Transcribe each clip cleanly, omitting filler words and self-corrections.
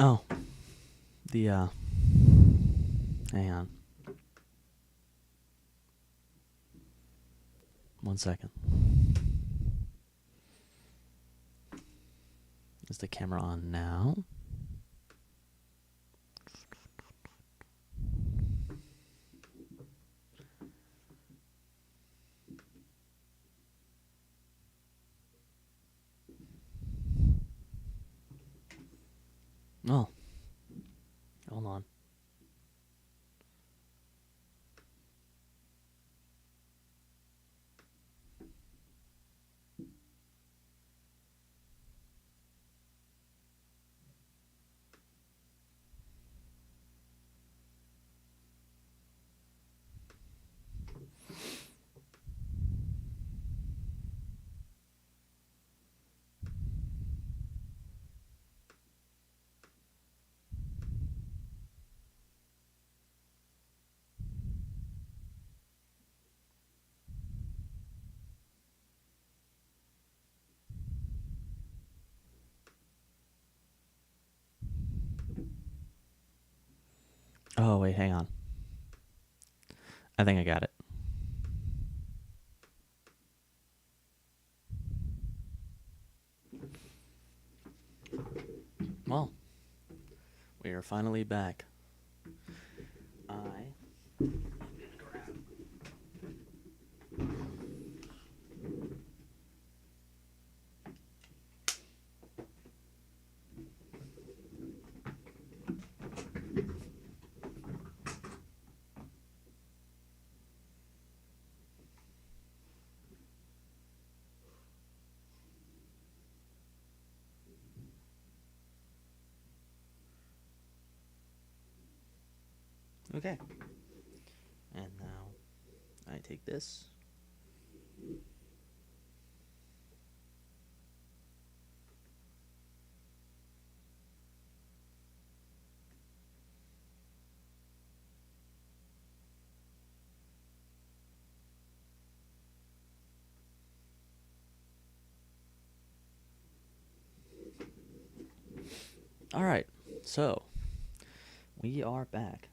Oh, the, hang on. 1 second. Is the camera on now? Oh, hold on. Oh, wait, hang on. I think I got it. Well, we are finally back. Okay. And now I take this. All right. So, we are back.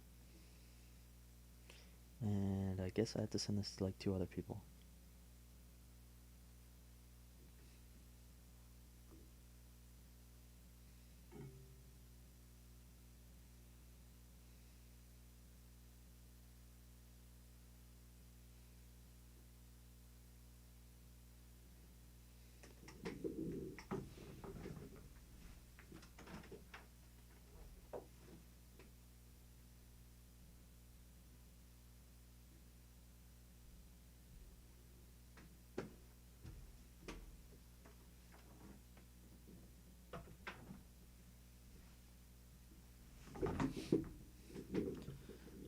And I guess I have to send this to like 2 other people.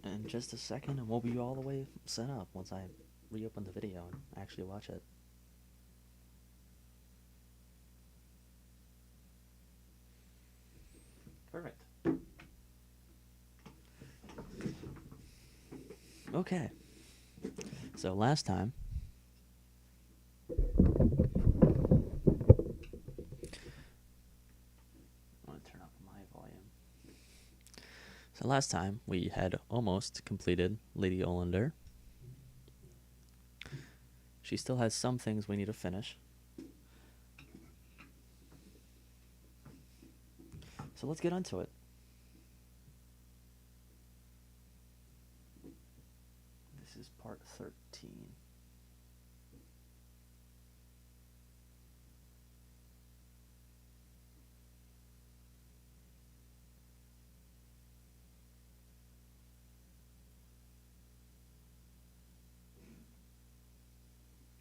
In just a second, and we'll be all the way set up once I reopen the video and actually watch it. Perfect. Okay. So last time, I'm going to turn up my volume. So last time we had almost completed Lady Olynder. She still has some things we need to finish. So let's get onto it. This is part 13.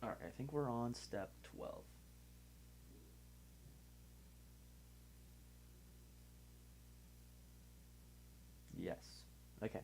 Alright, I think we're on step 12. Yes. Okay.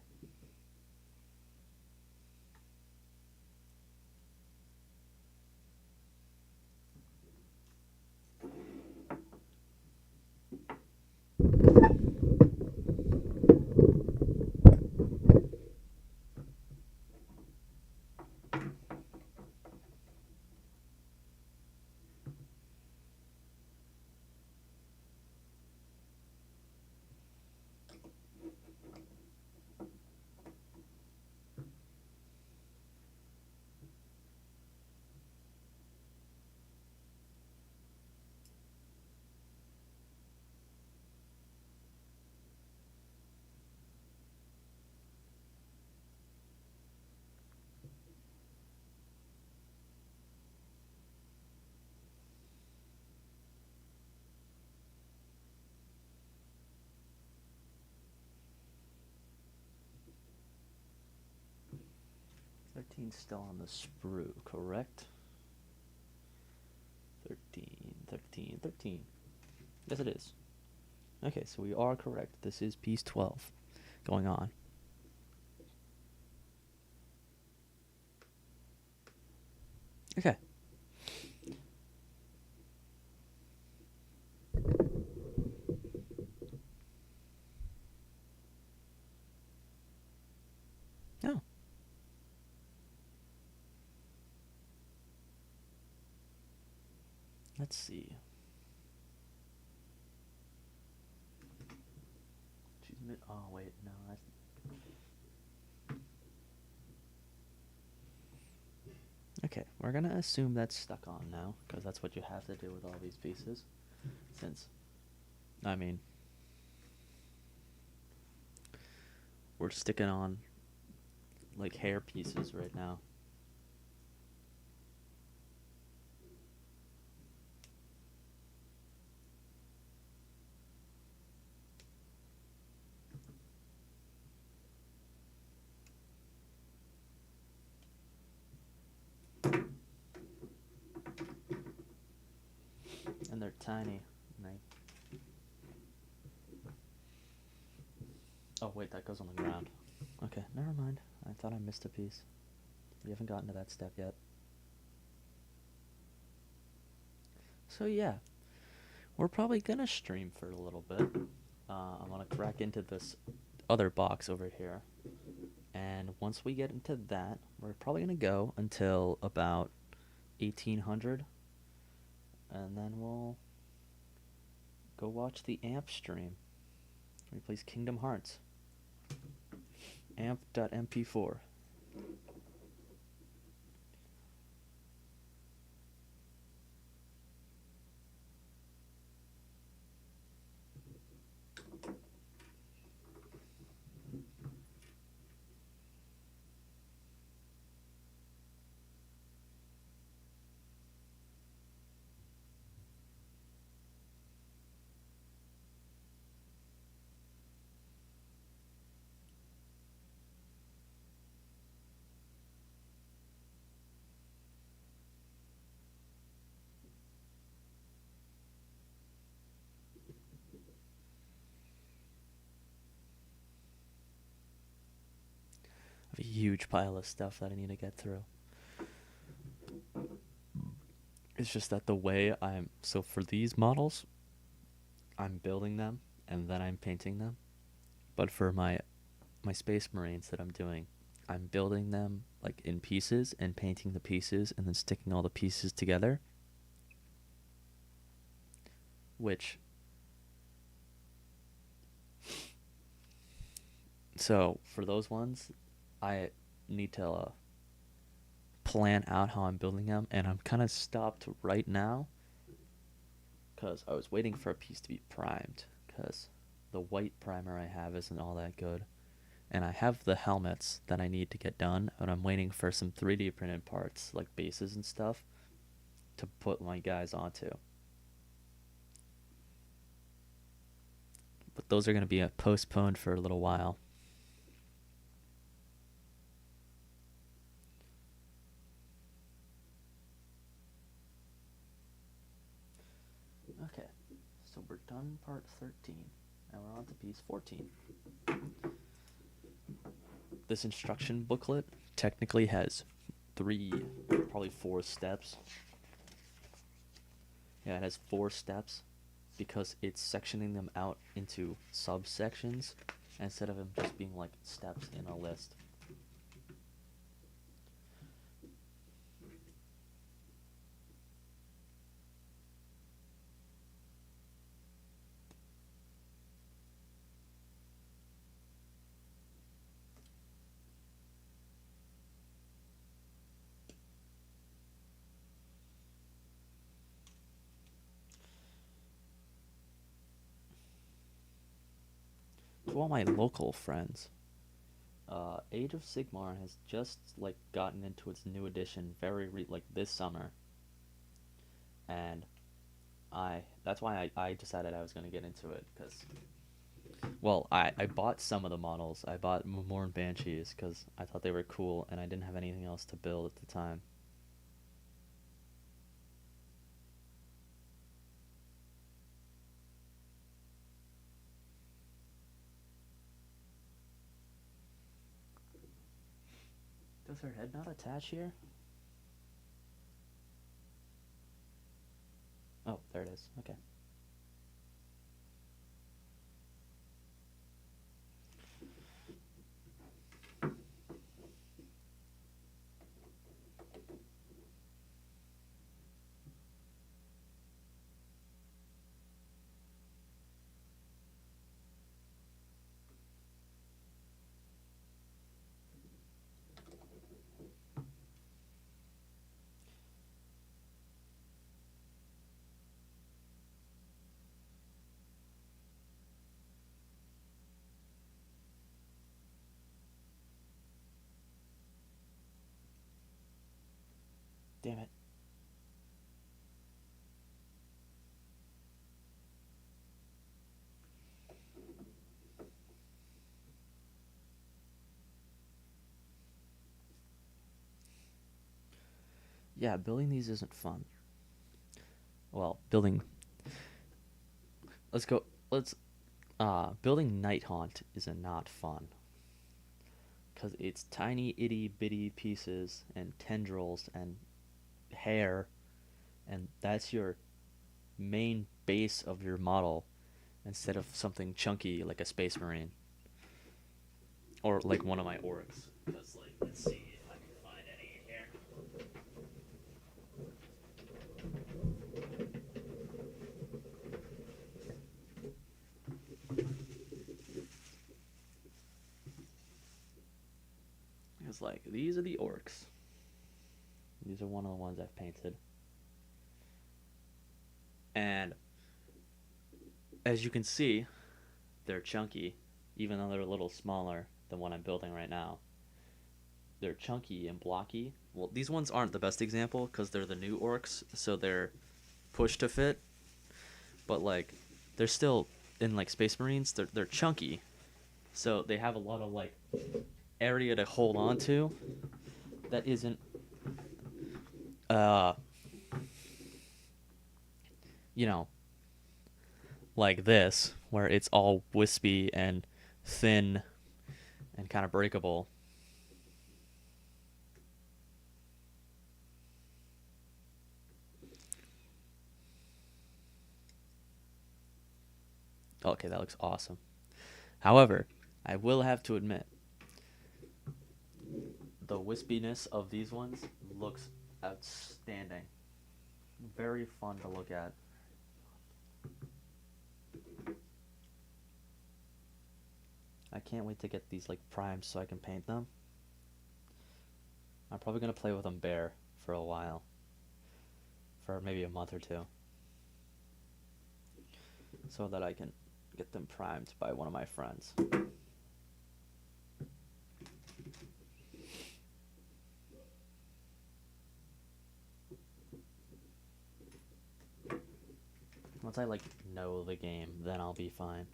13's still on the sprue, correct? 13, 13, 13. Yes, it is. Okay, so we are correct. This is piece 12 going on. Okay. Oh. Let's see. Oh, wait, no. Okay, we're going to assume that's stuck on now, because that's what you have to do with all these pieces. Since, I mean, we're sticking on, like, hair pieces right now. And they're tiny. Oh, wait, that goes on the ground. Okay, never mind. I thought I missed a piece. We haven't gotten to that step yet. So, yeah. We're probably going to stream for a little bit. I'm going to crack into this other box over here. And once we get into that, we're probably going to go until about 1800. And then we'll go watch the AMP stream. We plays Kingdom Hearts. amp.mp4. I have a huge pile of stuff that I need to get through. It's just that the way so for these models, I'm building them and then I'm painting them. But for my Space Marines that I'm doing, I'm building them like in pieces and painting the pieces and then sticking all the pieces together. Which, so for those ones, I need to plan out how I'm building them, and I'm kind of stopped right now because I was waiting for a piece to be primed because the white primer I have isn't all that good. And I have the helmets that I need to get done, and I'm waiting for some 3D printed parts, like bases and stuff, to put my guys onto. But those are going to be postponed for a little while. Okay, so we're done part 13, and we're on to piece 14. This instruction booklet technically has probably 4 steps. Yeah, it has 4 steps because it's sectioning them out into subsections instead of them just being like steps in a list. To all my local friends, Age of Sigmar has just like gotten into its new edition like this summer, and that's why I decided I was going to get into it, because Well, I bought some of the models. I bought more Banshees because I thought they were cool and I didn't have anything else to build at the time. Does her head not attach here? Oh, there it is. Okay. Damn it. Yeah, building these isn't fun. Well, building. Let's go. Let's. Building Nighthaunt is not fun. Because it's tiny, itty bitty pieces and tendrils and hair, and that's your main base of your model instead of something chunky like a Space Marine or like one of my orcs. Because, like, let's see if I can find any here. It's like these are the orcs. These are one of the ones I've painted. And as you can see, they're chunky, even though they're a little smaller than what I'm building right now. They're chunky and blocky. Well, these ones aren't the best example because they're the new orcs, so they're pushed to fit. But like, they're still in like Space Marines. They're chunky, so they have a lot of like area to hold on to. That isn't, uh, you know, like this, where it's all wispy and thin and kind of breakable. Okay, that looks awesome. However, I will have to admit, the wispiness of these ones looks outstanding. Very fun to look at. I can't wait to get these like primed so I can paint them. I'm probably gonna play with them bare for a while, for maybe a month or two, so that I can get them primed by one of my friends. Once I like know the game, then I'll be fine.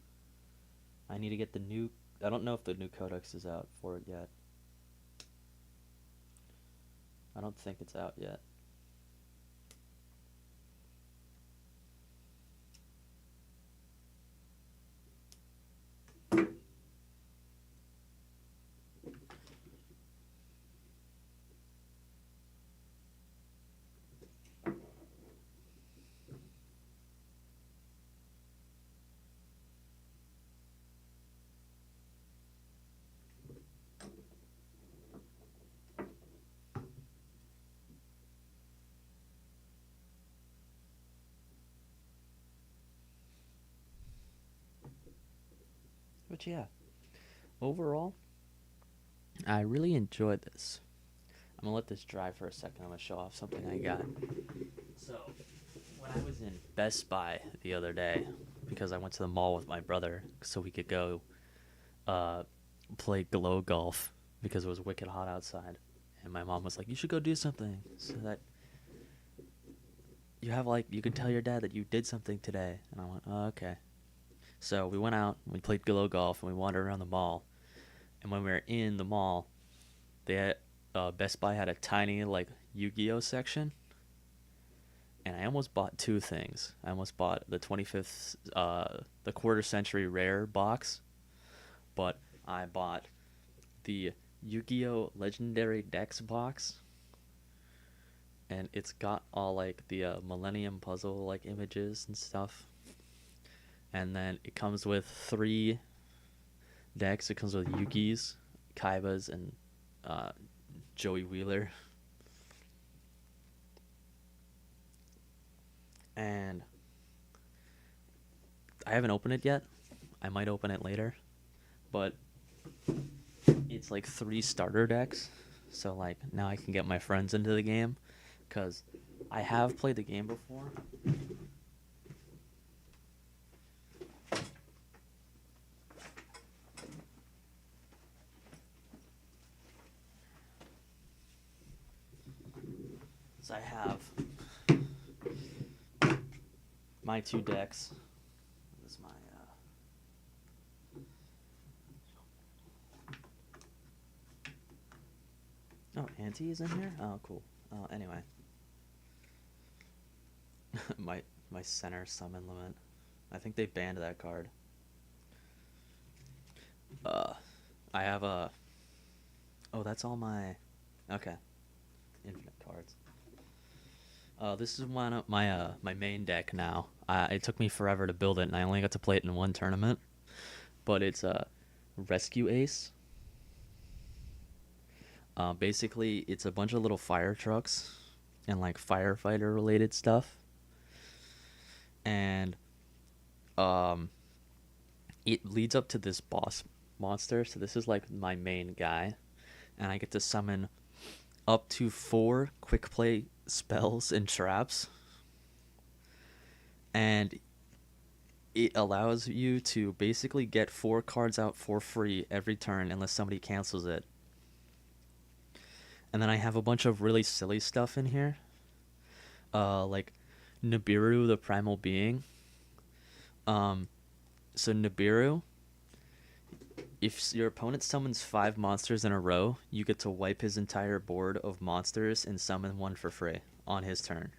I need to get the new. I don't know if the new codex is out for it yet. I don't think it's out yet. But yeah, overall, I really enjoyed this. I'm gonna let this dry for a second. I'm gonna show off something I got. So, when I was in Best Buy the other day, because I went to the mall with my brother so we could go uh, play glow golf because it was wicked hot outside, and my mom was like, "You should go do something so that you have like you can tell your dad that you did something today." And I went, "Oh, okay." So we went out, we played Gillo Golf, and we wandered around the mall. And when we were in the mall, they had, Best Buy had a tiny like Yu-Gi-Oh section, and I almost bought two things. I almost bought the 25th, the quarter century rare box, but I bought the Yu-Gi-Oh Legendary Decks box, and it's got all like the Millennium Puzzle like images and stuff. And then it comes with three decks. It comes with Yugi's, Kaiba's, and uh, Joey Wheeler. And I haven't opened it yet. I might open it later, but it's like three starter decks. So like now I can get my friends into the game, because I have played the game before. So I have my two decks. This is my Oh, Auntie is in here? Oh, cool. Anyway. my center summon limit. I think they banned that card. I have a... Oh, that's all my... Okay. Infinite cards. This is one of my main deck now. It took me forever to build it, and I only got to play it in one tournament. But it's a Rescue Ace. Basically, it's a bunch of little fire trucks and like firefighter related stuff. And it leads up to this boss monster. So this is like my main guy, and I get to summon up to 4 quick play spells and traps. And it allows you to basically get 4 cards out for free every turn unless somebody cancels it. And then I have a bunch of really silly stuff in here. Like Nibiru, the Primal Being. So Nibiru, if your opponent summons 5 monsters in a row, you get to wipe his entire board of monsters and summon one for free on his turn.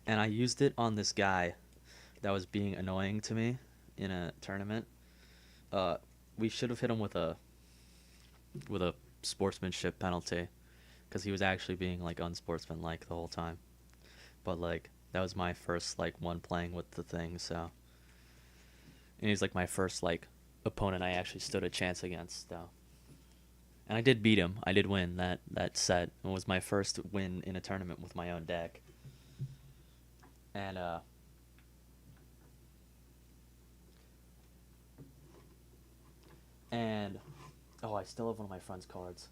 And I used it on this guy that was being annoying to me in a tournament. We should have hit him with a sportsmanship penalty, because he was actually being like unsportsmanlike the whole time. But like that was my first like one playing with the thing, so. And he's like my first like opponent I actually stood a chance against, though. And I did beat him. I did win that set. It was my first win in a tournament with my own deck. And oh, I still have one of my friend's cards.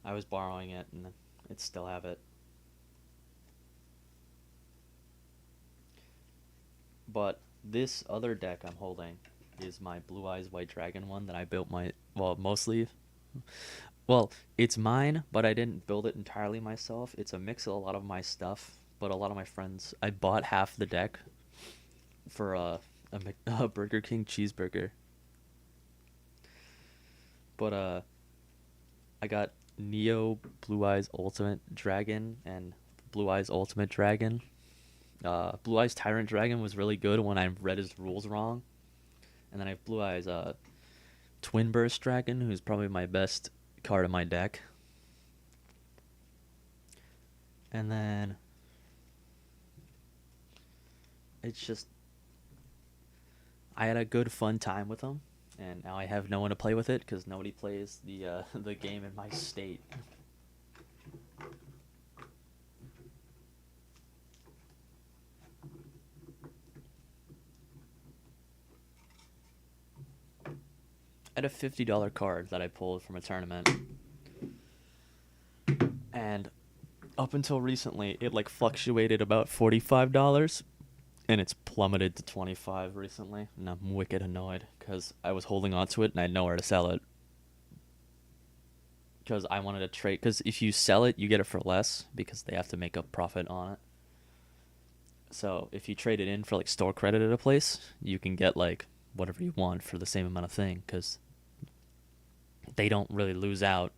I was borrowing it, and I still have it. But this other deck I'm holding is my Blue Eyes White Dragon one that I built mostly. Well, it's mine, but I didn't build it entirely myself. It's a mix of a lot of my stuff, but a lot of my friends. I bought half the deck for a Burger King cheeseburger. But I got Neo Blue Eyes Ultimate Dragon and Blue Eyes Ultimate Dragon. Blue Eyes Tyrant Dragon was really good when I read his rules wrong. And then I have Blue Eyes Twin Burst Dragon, who's probably my best card in my deck. And then it's just, I had a good fun time with them, and now I have no one to play with it because nobody plays the the game in my state. I had a $50 card that I pulled from a tournament, and up until recently, it like fluctuated about $45, and it's plummeted to 25 recently, and I'm wicked annoyed because I was holding on to it and I had nowhere to sell it. Because I wanted to trade, because if you sell it, you get it for less because they have to make a profit on it. So if you trade it in for like store credit at a place, you can get like whatever you want for the same amount of thing because they don't really lose out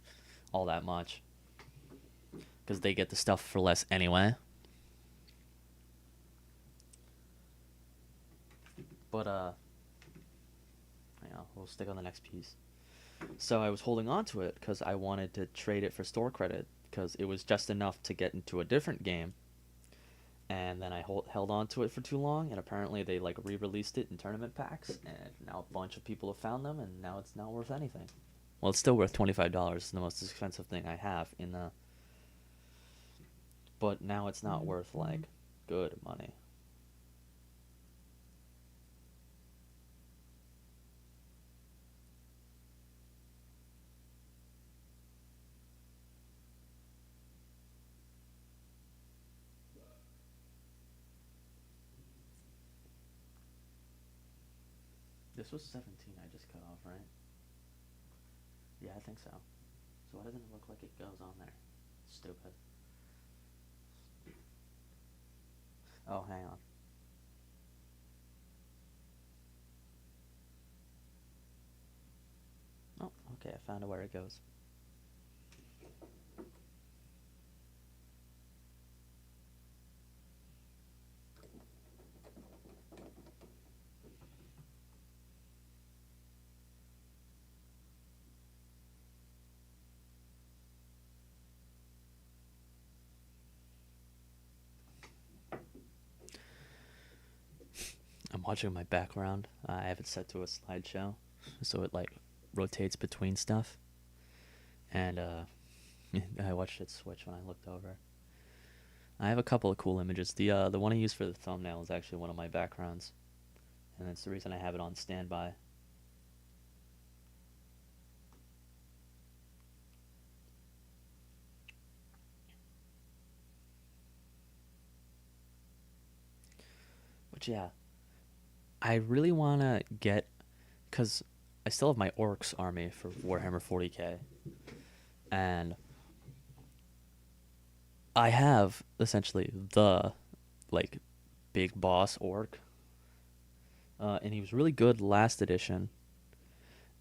all that much because they get the stuff for less anyway. But we'll stick on the next piece. So I was holding on to it because I wanted to trade it for store credit because it was just enough to get into a different game. And then I held on to it for too long, and apparently they like re-released it in tournament packs, and now a bunch of people have found them, and now it's not worth anything. Well, it's still worth $25. It's the most expensive thing I have in the. But now it's not worth like good money. This was 17 I just cut off, right? Yeah, I think so. So why doesn't it look like it goes on there? Stupid. Oh, hang on. Oh, okay, I found out where it goes. I'm watching my background. I have it set to a slideshow, so it like rotates between stuff. And I watched it switch when I looked over. I have a couple of cool images. The one I use for the thumbnail is actually one of my backgrounds, and that's the reason I have it on standby. But yeah, I really wanna get, cause I still have my orcs army for Warhammer 40k, and I have essentially the like big boss orc, and he was really good last edition.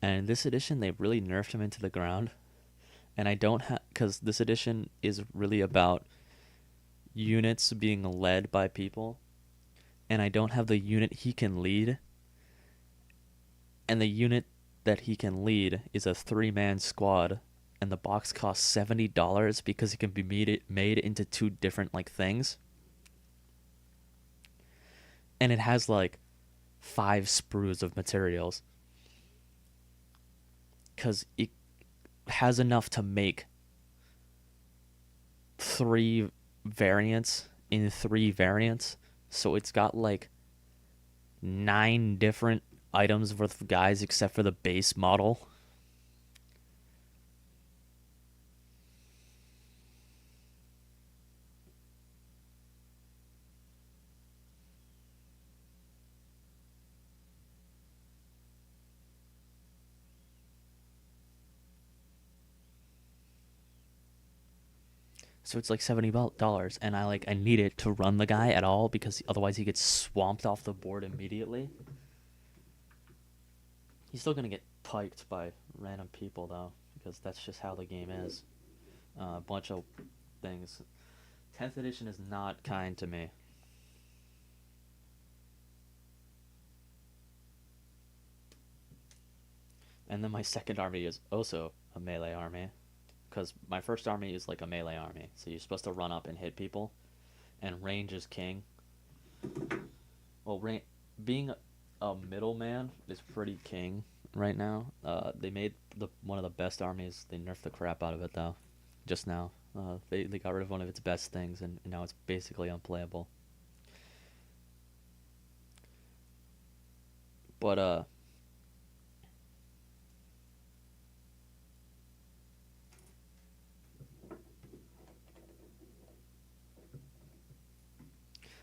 And this edition, they really nerfed him into the ground. And I don't have, because this edition is really about units being led by people, and I don't have the unit he can lead. And the unit that he can lead is a 3-man squad, and the box costs $70 because it can be made into two different like things. And it has like 5 sprues of materials because it has enough to make 3 variants in 3 variants. So it's got like 9 different items worth of guys except for the base model. So it's like $70, and I need it to run the guy at all because otherwise he gets swamped off the board immediately. He's still gonna get piked by random people though, because that's just how the game is. A bunch of things. 10th edition is not kind to me. And then my second army is also a melee army, because my first army is like a melee army, so you're supposed to run up and hit people, and range is king. Well, being a middleman is pretty king right now. They made one of the best armies. They nerfed the crap out of it though, just now. They got rid of one of its best things, and now it's basically unplayable. But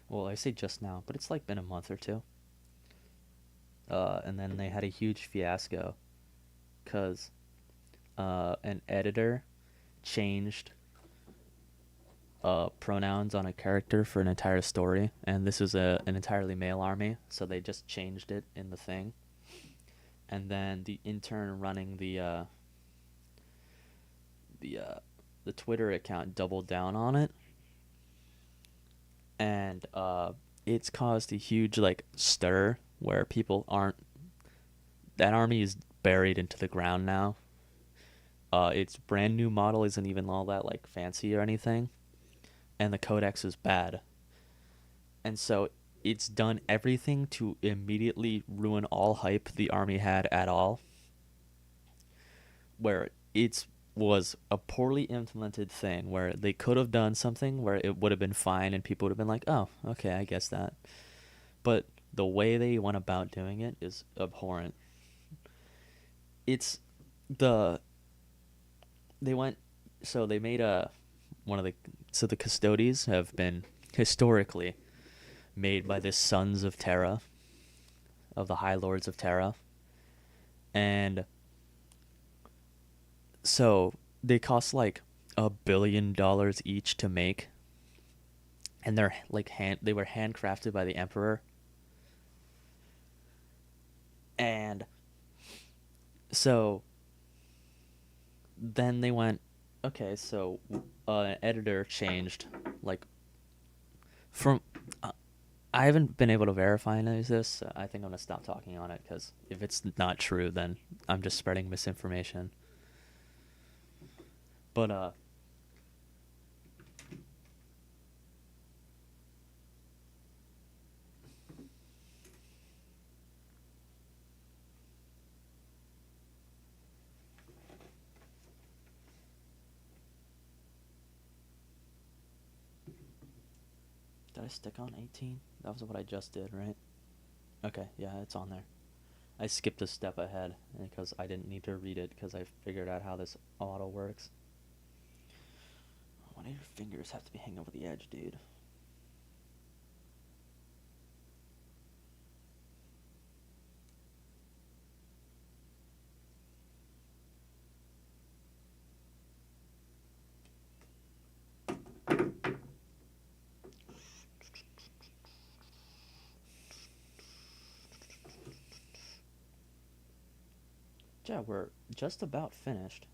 well, I say just now, but it's like been a month or two. And then they had a huge fiasco because an editor changed pronouns on a character for an entire story, and this was an entirely male army, so they just changed it in the thing. And then the intern running the uh, the Twitter account doubled down on it, and it's caused a huge like stir where people aren't. That army is buried into the ground now. Its brand new model isn't even all that like fancy or anything, and the codex is bad. And so it's done everything to immediately ruin all hype the army had at all. Where it was a poorly implemented thing where they could have done something where it would have been fine and people would have been like, oh, okay, I guess that. But the way they went about doing it is abhorrent. It's the they went so they made a one of the so the custodies have been historically made by the sons of Terra, of the High Lords of Terra, and so they cost like $1 billion each to make, and they're like they were handcrafted by the Emperor, and so then they went, okay, so an editor changed, like from. I haven't been able to verify any of this. So I think I'm gonna stop talking on it because if it's not true, then I'm just spreading misinformation. But did I stick on 18? That was what I just did, right? Okay, yeah, it's on there. I skipped a step ahead because I didn't need to read it because I figured out how this auto works. One of your fingers have to be hanging over the edge, dude. Yeah, we're just about finished.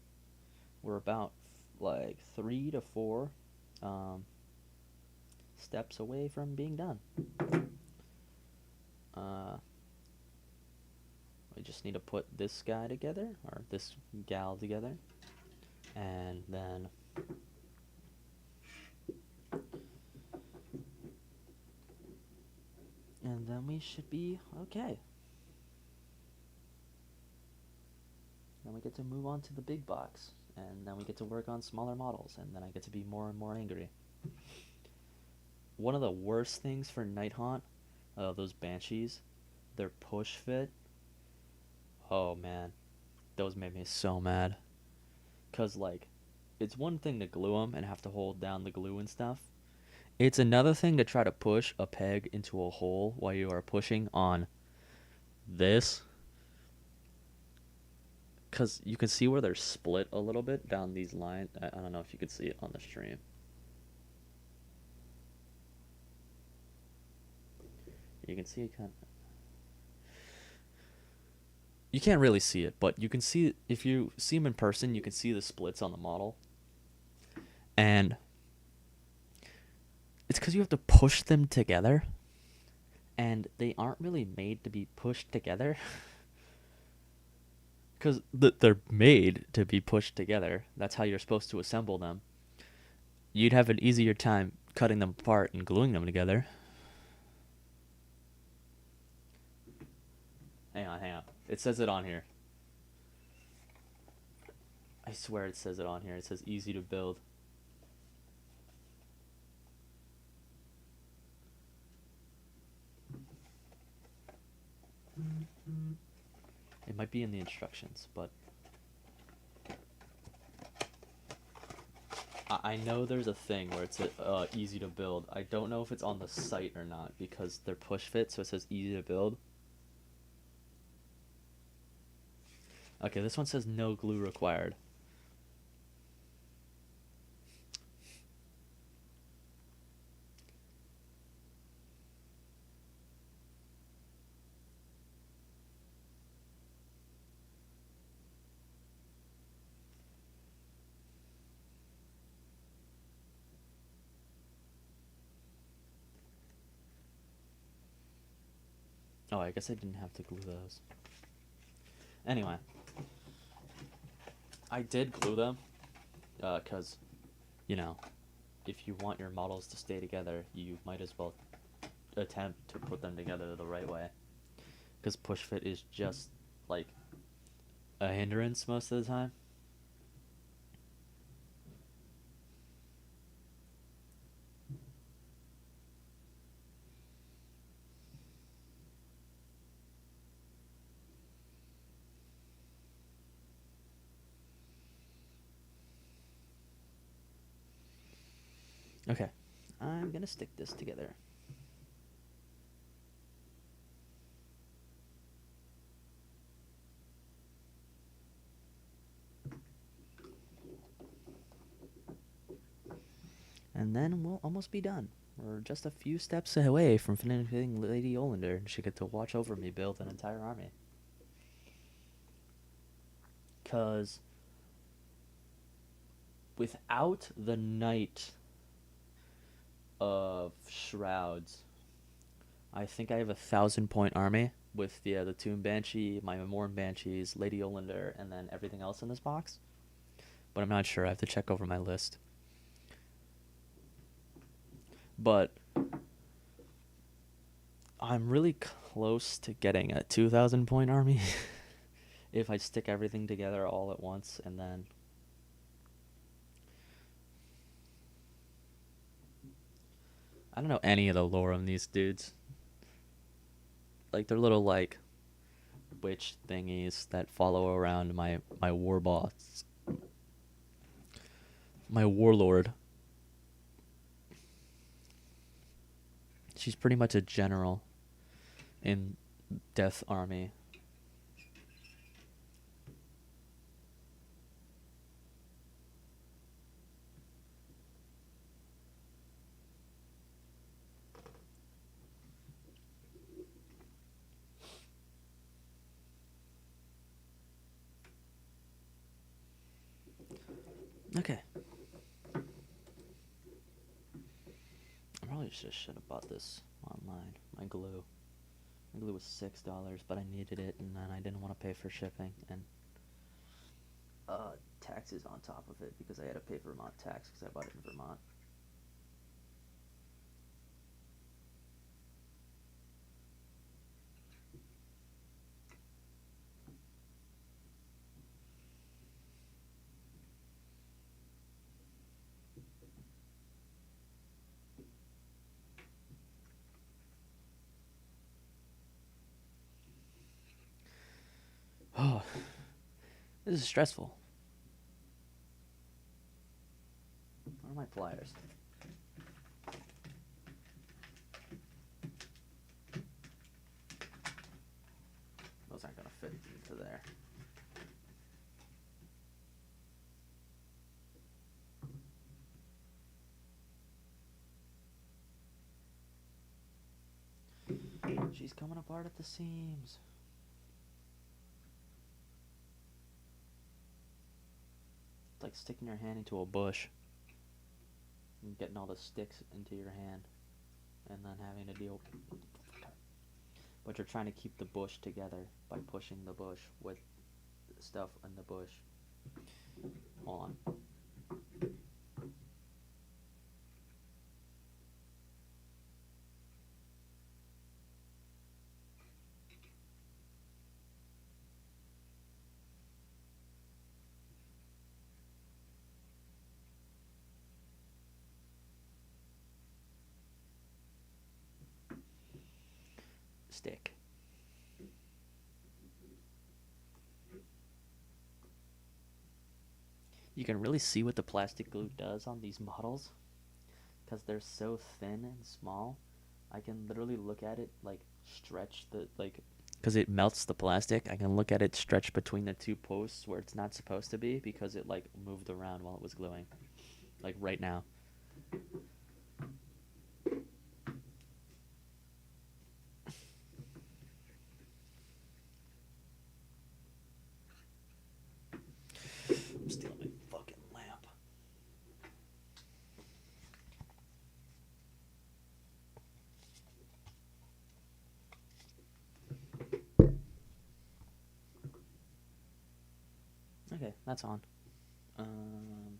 We're about like 3 to 4 um, steps away from being done. Uh, we just need to put this guy together, or this gal together, and then we should be okay. Then we get to move on to the big box, and then we get to work on smaller models, and then I get to be more and more angry. One of the worst things for Nighthaunt, those Banshees, their push fit. Oh man, those made me so mad. Cause like, it's one thing to glue them and have to hold down the glue and stuff. It's another thing to try to push a peg into a hole while you are pushing on this. Cause you can see where they're split a little bit down these lines. I don't know if you could see it on the stream. You can see it kind of. You can't really see it, but you can see if you see them in person, you can see the splits on the model. And it's because you have to push them together, and they aren't really made to be pushed together. Because they're made to be pushed together. That's how you're supposed to assemble them. You'd have an easier time cutting them apart and gluing them together. Hang on, hang on. It says it on here. I swear it says it on here. It says easy to build. It might be in the instructions, but I know there's a thing where it's easy to build. I don't know if it's on the site or not because they're push fit, so it says easy to build. Okay, this one says no glue required. Oh, I guess I didn't have to glue those. Anyway, I did glue them, because, you know, if you want your models to stay together, you might as well attempt to put them together the right way. Because push fit is just, like, a hindrance most of the time. Okay, I'm gonna stick this together. And then we'll almost be done. We're just a few steps away from finishing Lady Olynder, and she get to watch over me build an entire army. Because without the Knight of Shrouds, I think I have a 1,000-point army with the Tomb Banshee, my Memoriam Banshees, Lady Olynder, and then everything else in this box. But I'm not sure. I have to check over my list. But I'm really close to getting a 2,000-point army if I stick everything together all at once, and then I don't know any of the lore on these dudes. Like, they're little, like, witch thingies that follow around my war boss. My warlord. She's pretty much a general in Death Army. Okay. I probably should have bought this online. My glue. My glue was $6, but I needed it, and then I didn't want to pay for shipping and taxes on top of it because I had to pay Vermont tax because I bought it in Vermont. Oh, this is stressful. Where are my pliers? Those aren't gonna fit into there. She's coming apart at the seams. It's like sticking your hand into a bush and getting all the sticks into your hand and then having to deal. But you're trying to keep the bush together by pushing the bush with stuff in the bush on. Stick. You can really see what the plastic glue does on these models because they're so thin and small. I can literally look at it like stretch the like because it melts the plastic. I can look at it stretch between the two posts where it's not supposed to be because it like moved around while it was gluing. Like right now. I'm stealing my fucking lamp. Okay, that's on. Um,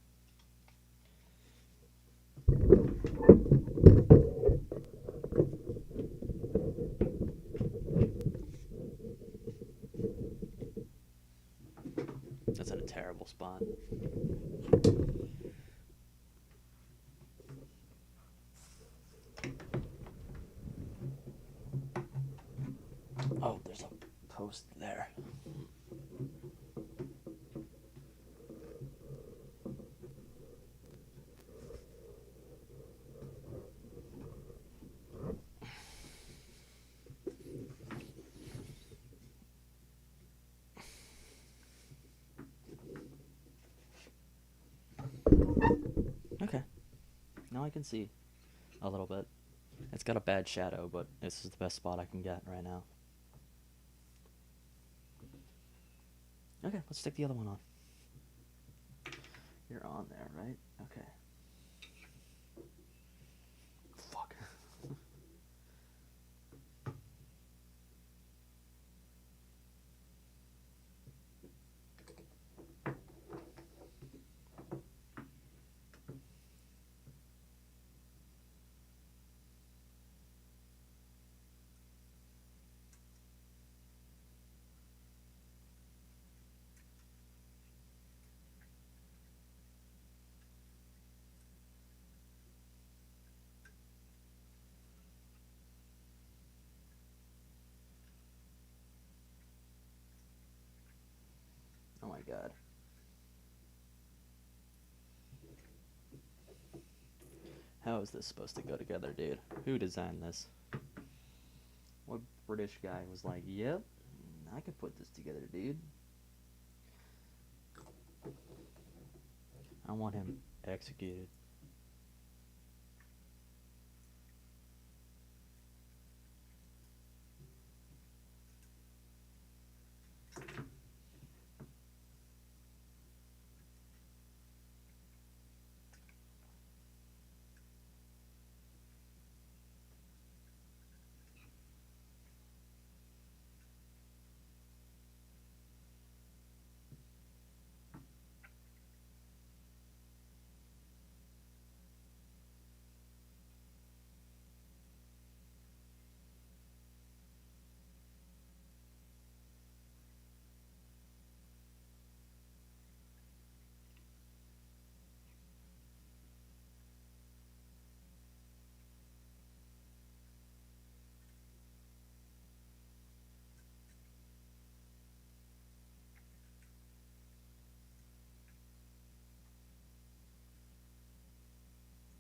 that's in a terrible spot. Oh, there's a post there. Okay, now I can see a little bit. It's got a bad shadow, but this is the best spot I can get right now. Okay, let's stick the other one on. You're on there, right? Okay. Fuck. Oh my god. How is this supposed to go together, dude? Who designed this? What British guy was like, yep, I could put this together, dude? I want him executed.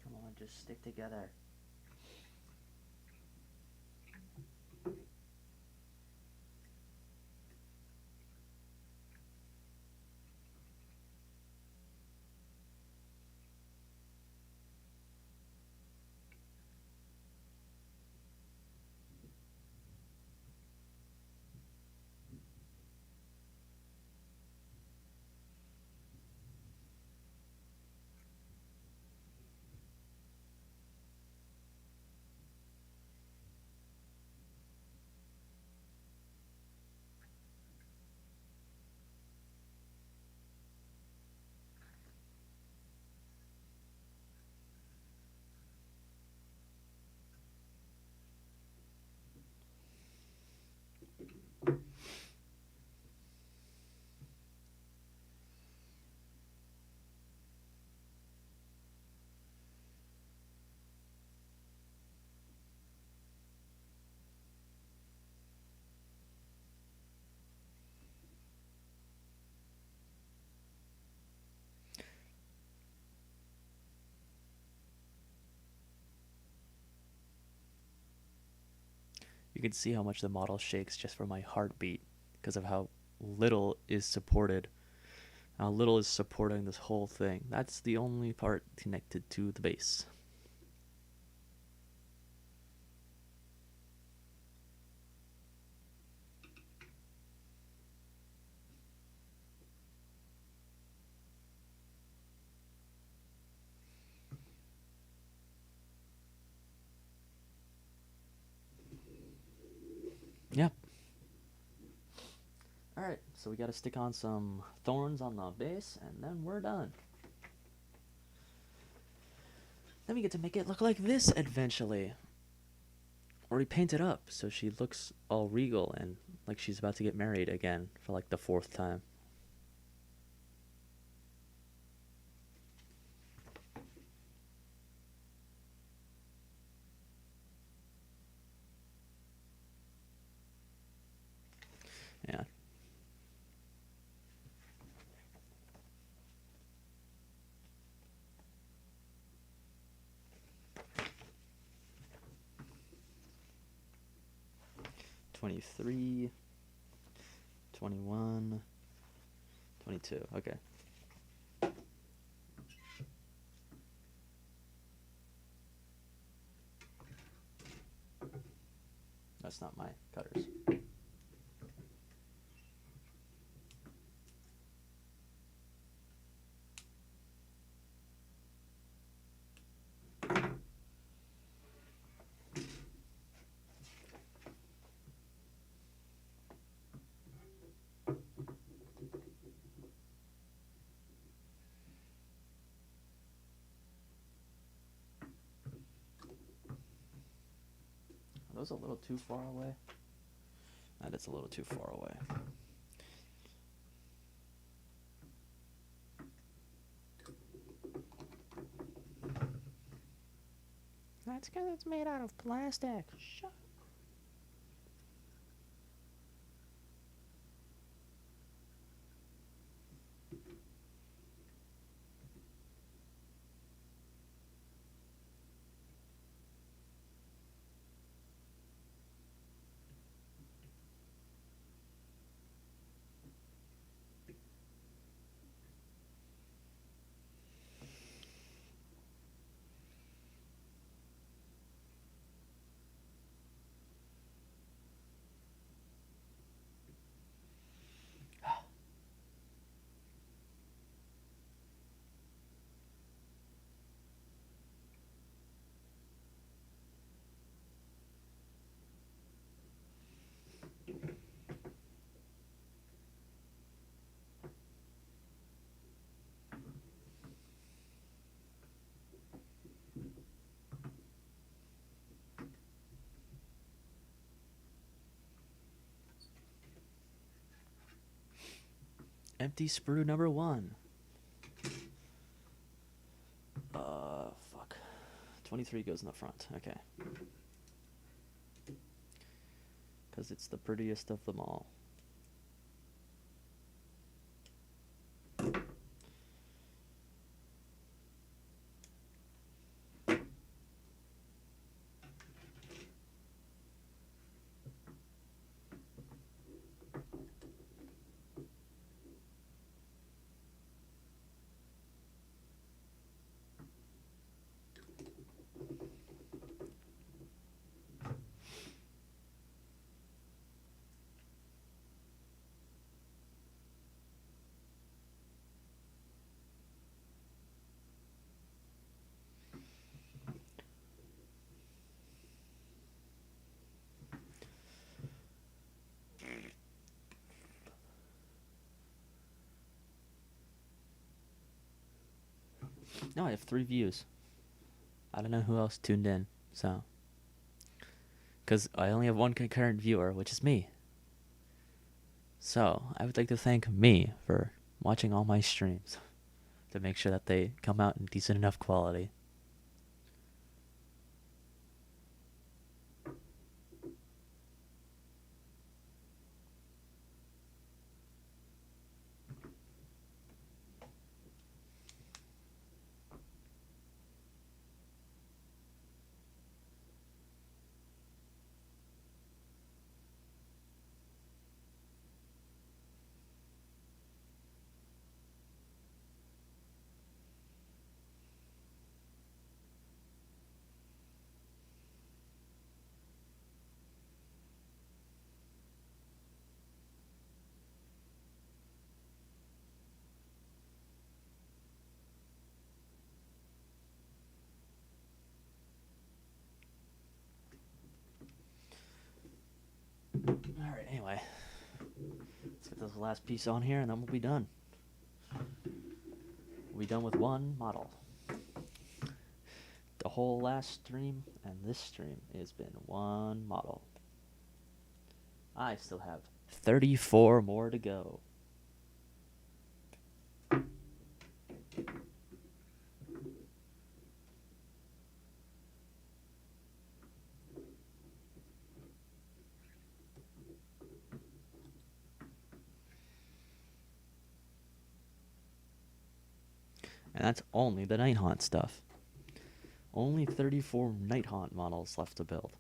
Come on, just stick together. You can see how much the model shakes just from my heartbeat because of how little is supported. How little is supporting this whole thing. That's the only part connected to the base. Yep. Alright, so so we gotta stick on some thorns on the base, and then we're done. Then we get to make it look like this eventually. Or we paint it up so she looks all regal and like she's about to get married again for like the 4th time. Yeah. $23, $21, $22. Okay. That's not my cutters. Are those a little too far away? That is a little too far away. That's because it's made out of plastic. Shut up. Empty sprue number 1. Fuck. 23 goes in the front. Okay. Because it's the prettiest of them all. No, I have 3 views. I don't know who else tuned in, so. Because I only have 1 concurrent viewer, which is me. So, I would like to thank me for watching all my streams to make sure that they come out in decent enough quality. Alright, anyway. Let's get this last piece on here and then we'll be done. We'll be done with one model. The whole last stream and this stream has been one model. I still have 34 more to go. And that's only the Nighthaunt stuff. Only 34 Nighthaunt models left to build.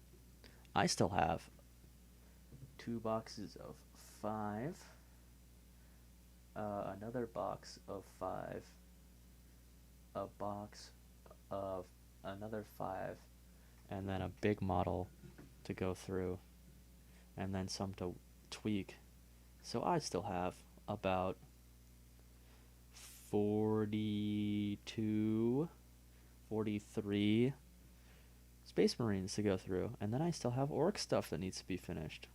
I still have 2 boxes of 5, another box of 5, a box of another 5, and then a big model to go through, and then some to tweak. So I still have about 42, 43 Space Marines to go through, and then I still have Orc stuff that needs to be finished.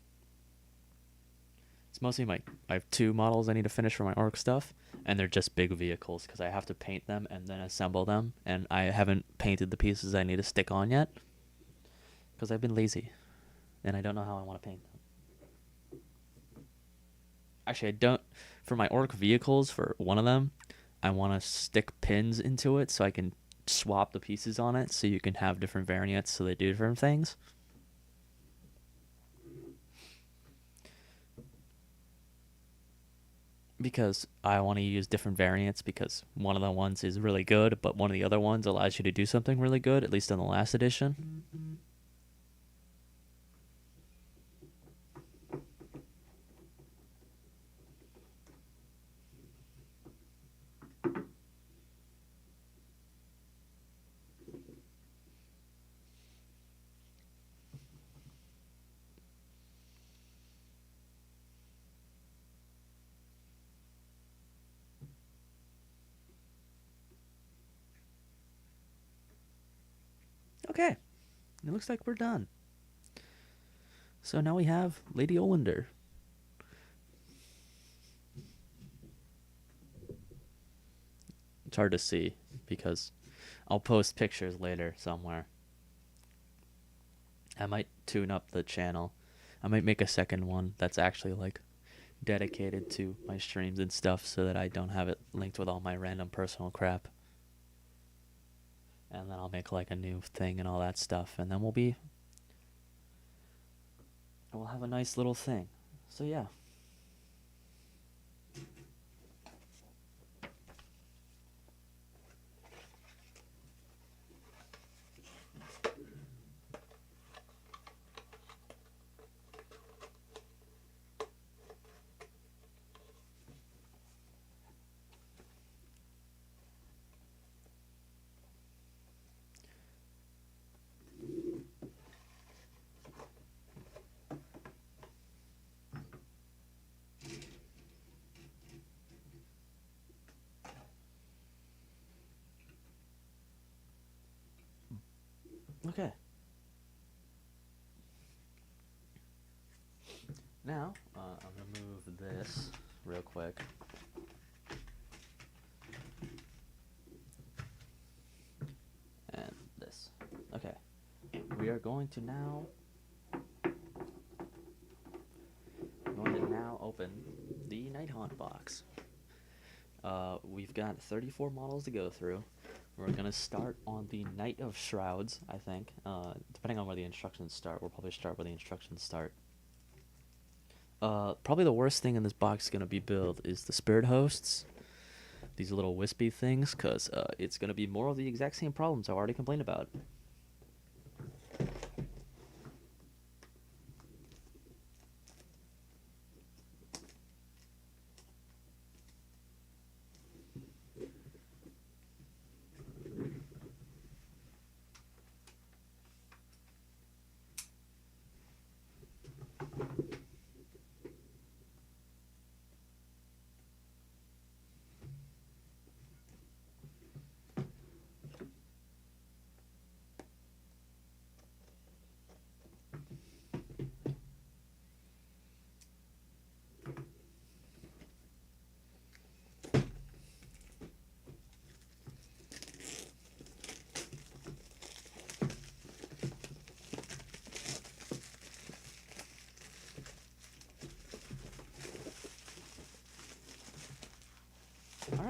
It's mostly I have 2 models I need to finish for my Orc stuff, and they're just big vehicles because I have to paint them and then assemble them, and I haven't painted the pieces I need to stick on yet because I've been lazy, and I don't know how I want to paint them. Actually, I don't. For my Orc vehicles, for one of them, I want to stick pins into it so I can swap the pieces on it so you can have different variants so they do different things. Because I want to use different variants because one of the ones is really good, but one of the other ones allows you to do something really good, at least in the last edition. Okay, it looks like we're done. So now we have Lady Olynder. It's hard to see because I'll post pictures later somewhere. I might tune up the channel. I might make a second one that's actually like dedicated to my streams and stuff so that I don't have it linked with all my random personal crap. And then I'll make like a new thing and all that stuff, and then we'll have a nice little thing. So yeah. Okay. Now, I'm going to move this real quick. And this. Okay. We are going to now open the Nighthaunt box. We've got 34 models to go through. We're going to start on the Knight of Shrouds, I think. Depending on where the instructions start, we'll probably start where the instructions start. Probably the worst thing in this box is going to be build is the Spirit Hosts. These little wispy things, because it's going to be more of the exact same problems I already complained about.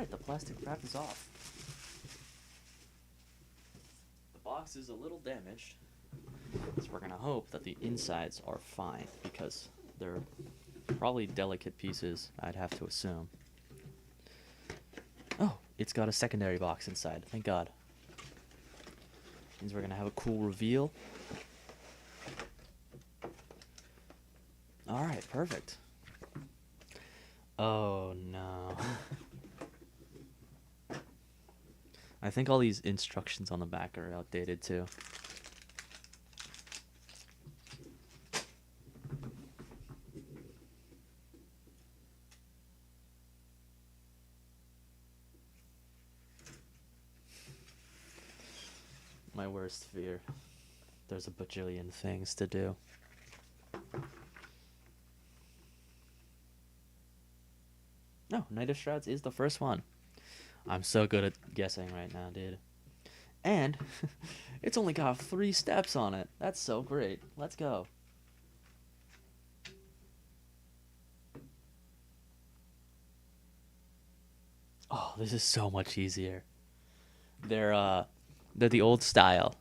Alright, the plastic wrap is off. The box is a little damaged, so we're gonna hope that the insides are fine, because they're probably delicate pieces, I'd have to assume. Oh, it's got a secondary box inside, thank God. Means we're gonna have a cool reveal. Alright, perfect. Oh no. I think all these instructions on the back are outdated too. My worst fear. There's a bajillion things to do. No, Knight of Shrouds is the first one. I'm so good at guessing right now, dude. And it's only got 3 steps on it. That's so great. Let's go. Oh, this is so much easier. They're the old style.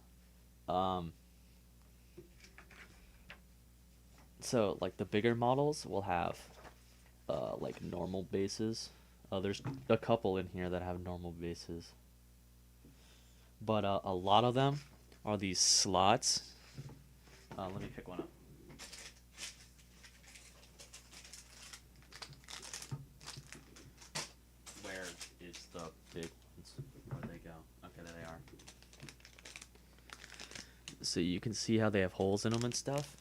So like the bigger models will have like normal bases. There's a couple in here that have normal bases. But a lot of them are these slots. Let me pick one up. Where is the big ones? Where'd they go? Okay, there they are. So you can see how they have holes in them and stuff.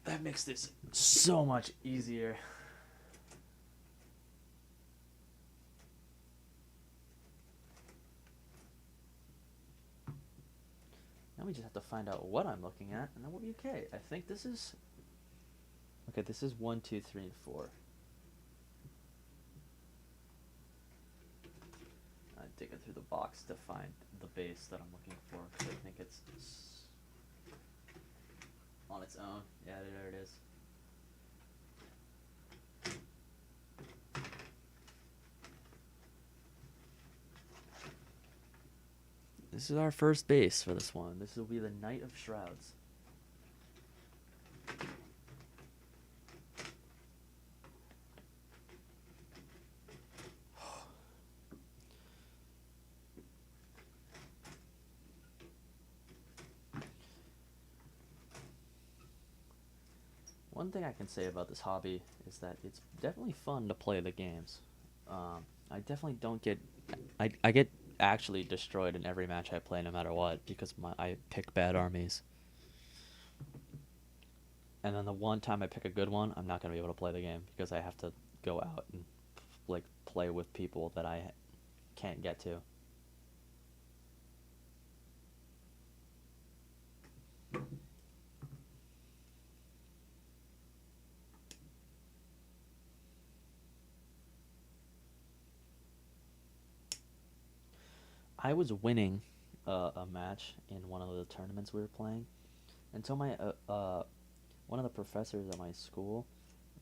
That makes this so much easier. Now we just have to find out what I'm looking at, and then we'll be okay. I think this is... Okay, this is 1, 2, 3, and 4. I'm digging through the box to find the base that I'm looking for, because I think it's on its own. Yeah, there it is. This is our first base for this one. This will be the Knight of Shrouds. One thing I can say about this hobby is that it's definitely fun to play the games. I definitely don't get... I get actually destroyed in every match I play no matter what, because I pick bad armies. And then the one time I pick a good one, I'm not going to be able to play the game, because I have to go out and like play with people that I can't get to. I was winning a match in one of the tournaments we were playing until my one of the professors at my school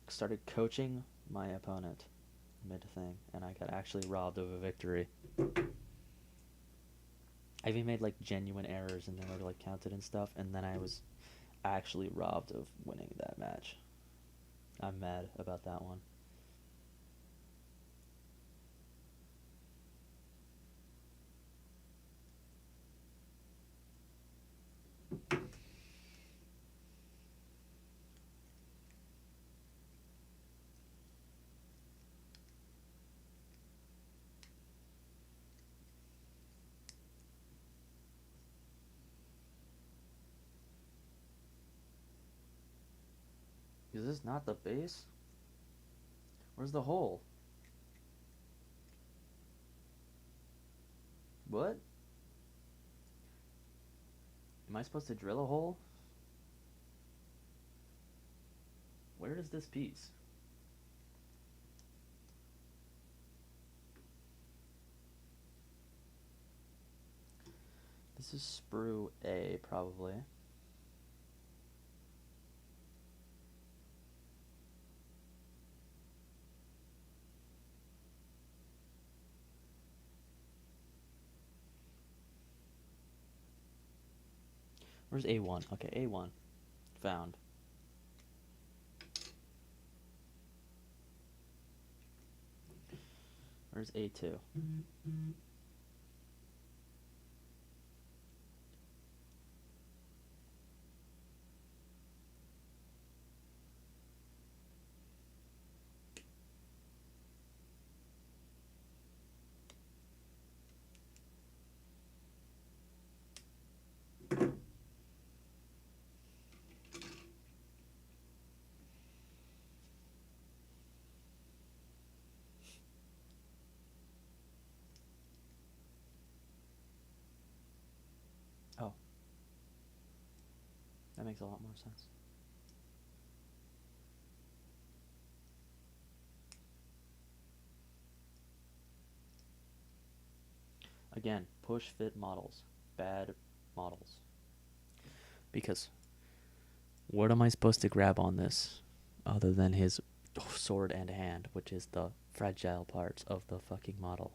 started coaching my opponent mid-thing, and I got actually robbed of a victory. I even made like genuine errors and they were like counted and stuff, and then I was actually robbed of winning that match. I'm mad about that one. Is this not the base? Where's the hole? What? Am I supposed to drill a hole? Where is this piece? This is sprue A, probably. Where's A1? Okay, A1. Found. Where's A2? Oh. That makes a lot more sense. Again, push fit models. Bad models. Because what am I supposed to grab on this other than his sword and hand, which is the fragile parts of the fucking model?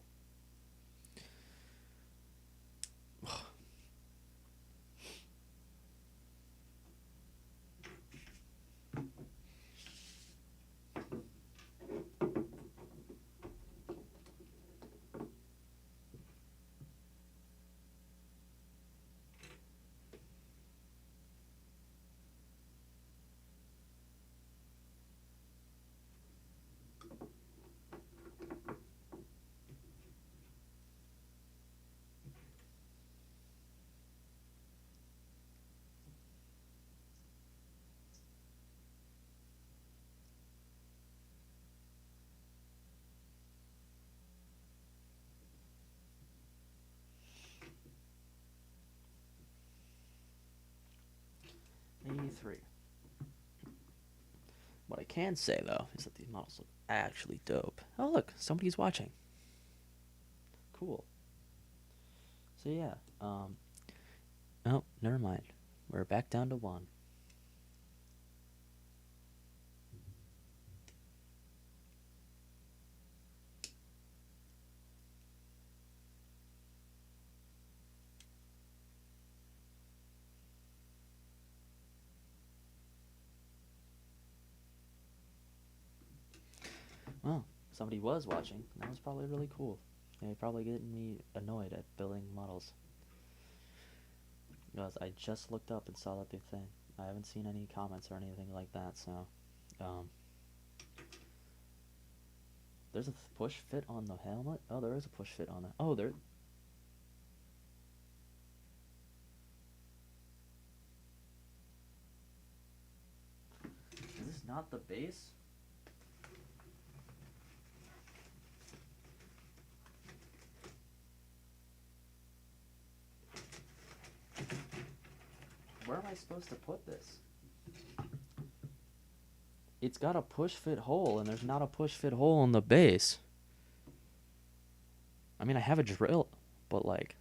A3. What I can say, though, is that these models look actually dope. Oh, look, somebody's watching. Cool. So, yeah. Oh, never mind. We're back down to 1. Well, somebody was watching. That was probably really cool. They're probably getting me annoyed at building models. Because I just looked up and saw that big thing. I haven't seen any comments or anything like that, so... there's a push fit on the helmet? Oh, there is a push fit on that. Oh, there... Is this not the base? Where am I supposed to put this? It's got a push fit hole, and there's not a push fit hole in the base. I mean, I have a drill, but like...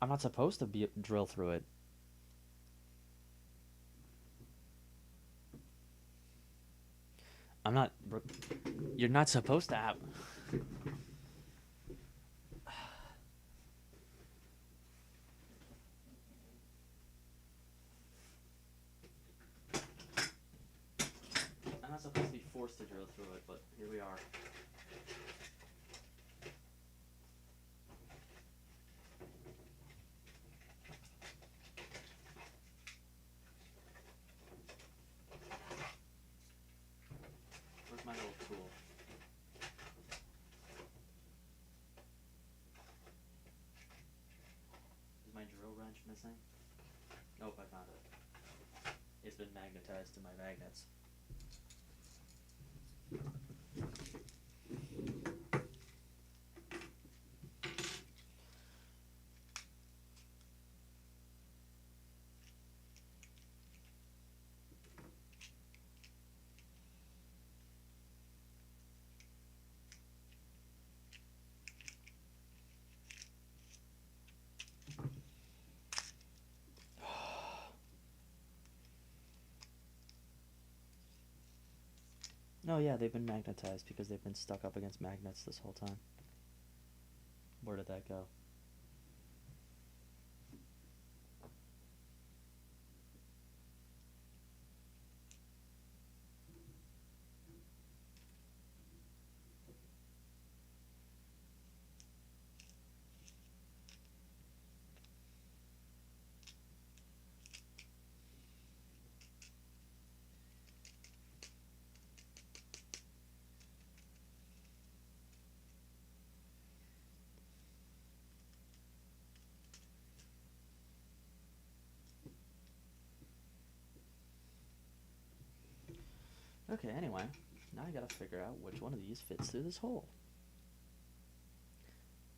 I'm not supposed to drill through it. I'm not... You're not supposed to have... I'm not supposed to be forced to drill through it, but here we are. Where's my little tool? Is my drill wrench missing? Nope, I found it. It's been magnetized to my magnets. No, yeah, they've been magnetized because they've been stuck up against magnets this whole time. Where did that go? Okay, anyway, now I gotta figure out which one of these fits through this hole.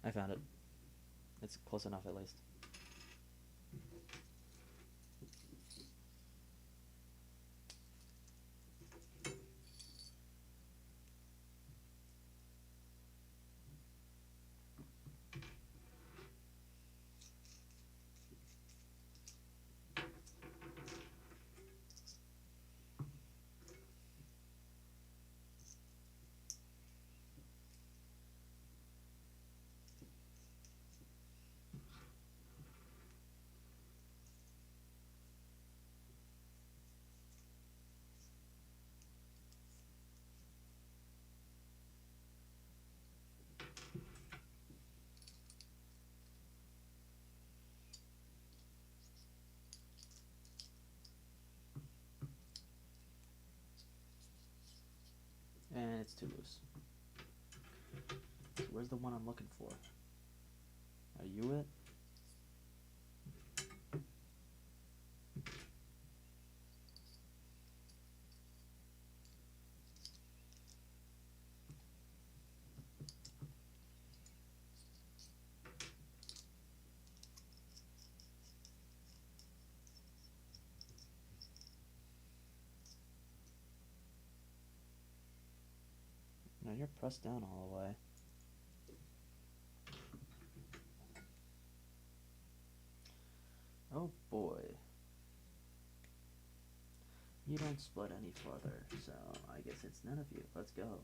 I found it. It's close enough at least. And it's too loose. So where's the one I'm looking for? Are you it? No, you're pressed down all the way. Oh boy. You don't split any farther, so I guess it's none of you. Let's go.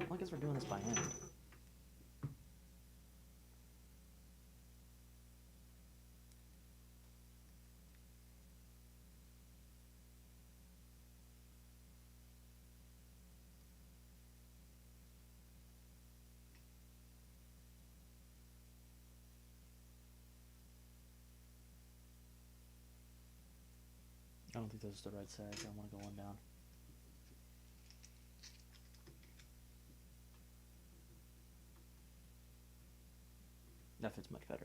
Well, I guess we're doing this by hand. I don't think those are the right size. I want to go one down. That fits much better.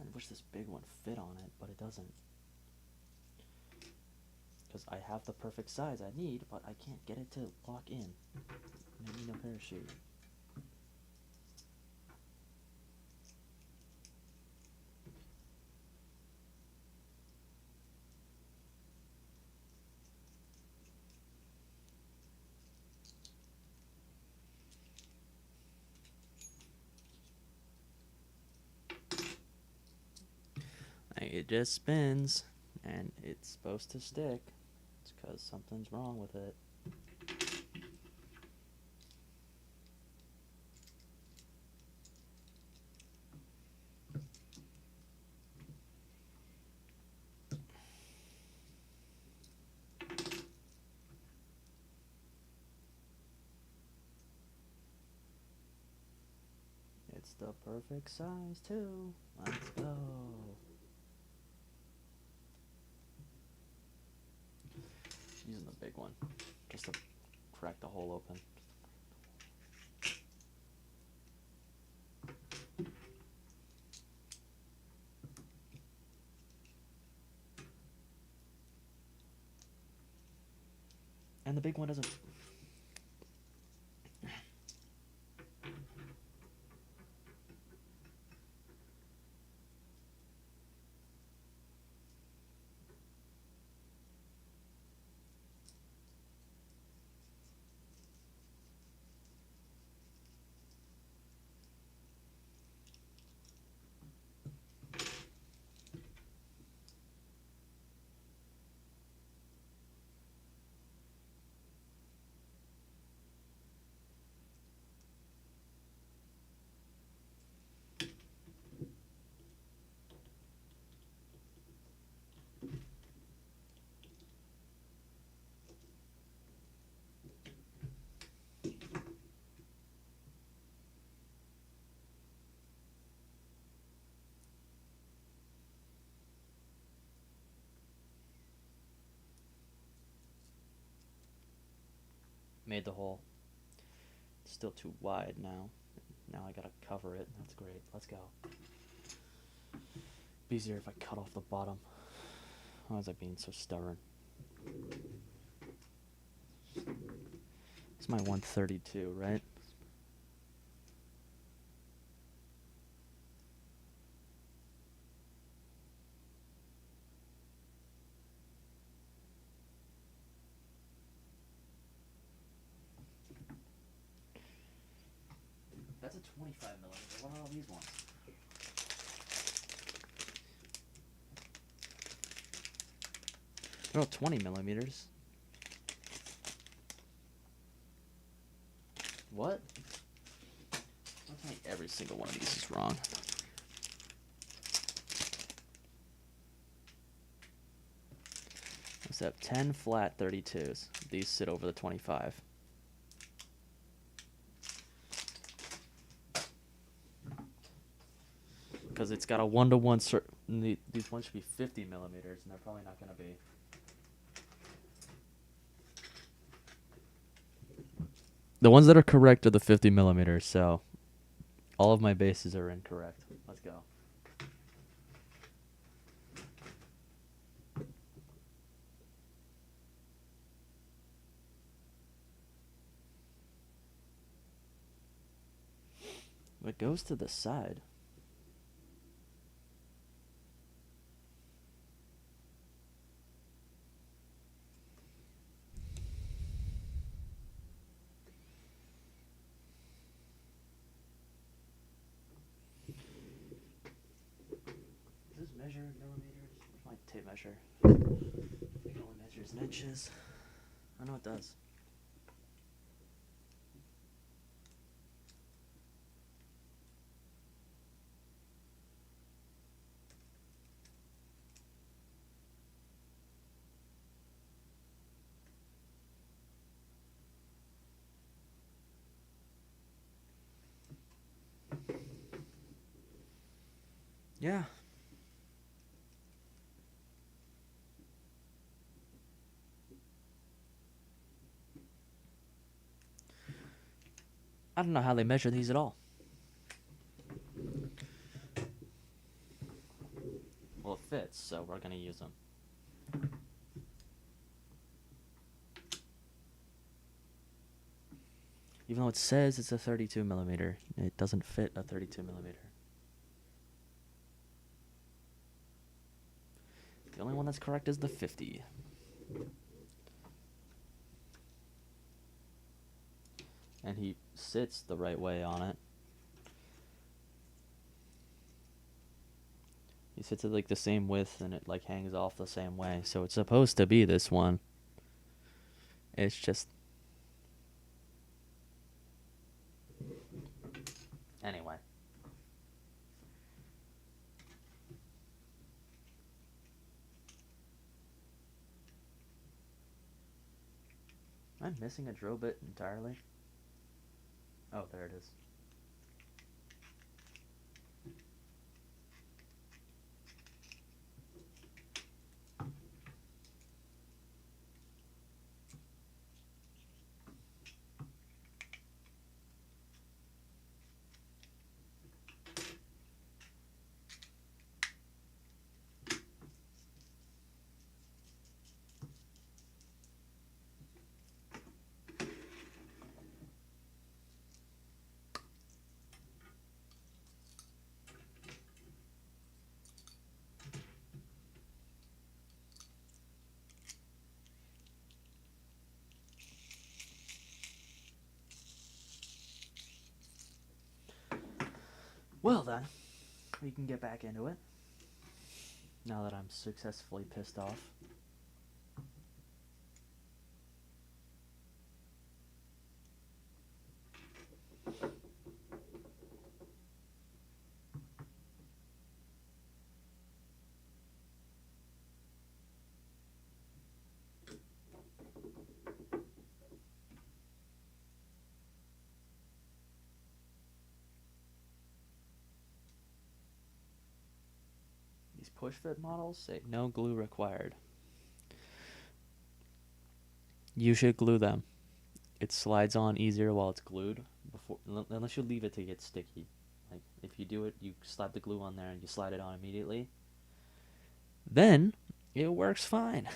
I wish this big one fit on it, but it doesn't. Because I have the perfect size I need, but I can't get it to lock in. I need no parachute. it just spins, and it's supposed to stick. It's because something's wrong with it. It's the perfect size, too. Let's go. Using the big one, just to crack the hole open. And the big one doesn't... Made the hole. It's still too wide now. Now I gotta cover it. That's great. Let's go. Be easier if I cut off the bottom. Why was I being so stubborn? It's my 132, right? That's a 25 millimeter. What are all these ones? They're all 20 millimeters. What? Don't tell me every single one of these is wrong. Let's have 10 flat 32s. These sit over the 25. Because it's got a 1-to-1 these ones should be 50 millimeters, and they're probably not going to be. The ones that are correct are the 50 millimeters, so all of my bases are incorrect. Let's go. It goes to the side. Does this measure in millimeters? Where's my tape measure? It only measures in inches. I know it does. Yeah. I don't know how they measure these at all. Well, it fits, so we're going to use them. Even though it says it's a 32 millimeter, it doesn't fit a 32 millimeter. The only one that's correct is the 50. And he sits the right way on it. He sits at like the same width and it like hangs off the same way. So it's supposed to be this one. It's just anyway. Am I missing a drill bit entirely? Oh, there it is. Well then, we can get back into it. Now that I'm successfully pissed off. These push fit models say no glue required. You should glue them. It slides on easier while it's glued, before unless you leave it to get sticky. Like if you do it, you slap the glue on there and you slide it on immediately. Then it works fine.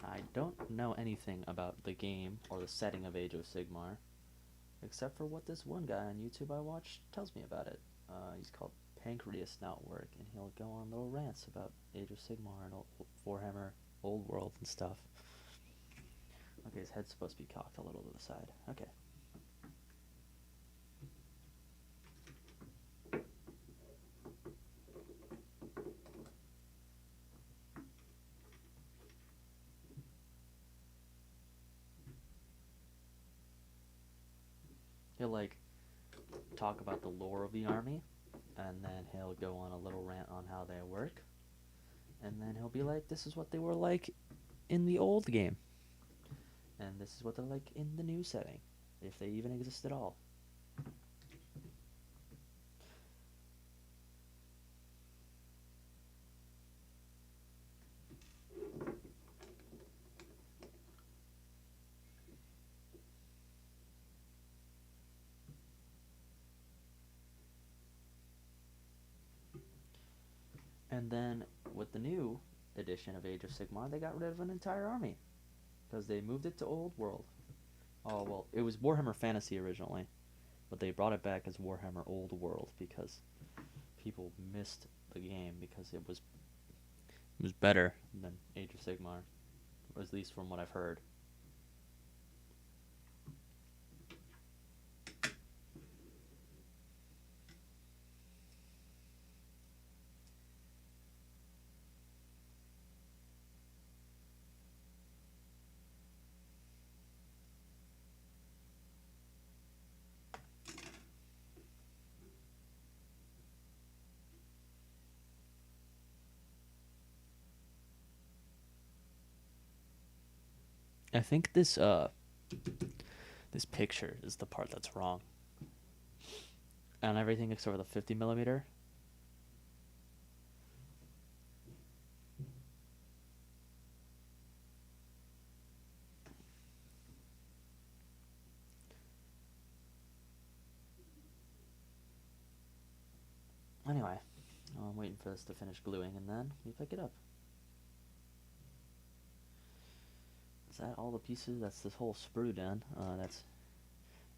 I don't know anything about the game or the setting of Age of Sigmar, except for what this one guy on YouTube I watch tells me about it. He's called Pancreas Network, and he'll go on little rants about Age of Sigmar and Warhammer Old World and stuff. Okay, his head's supposed to be cocked a little to the side. Okay. He'll like talk about the lore of the army, and then he'll go on a little rant on how they work, and then he'll be like, this is what they were like in the old game, and this is what they're like in the new setting, if they even exist at all. And then with the new edition of Age of Sigmar, they got rid of an entire army because they moved it to Old World. Oh well, it was Warhammer Fantasy originally, but they brought it back as Warhammer Old World because people missed the game because it was better than Age of Sigmar, or at least from what I've heard. I think this picture is the part that's wrong. On everything except for the 50mm. Anyway, I'm waiting for this to finish gluing and then we pick it up. that all the pieces? That's this whole sprue done. That's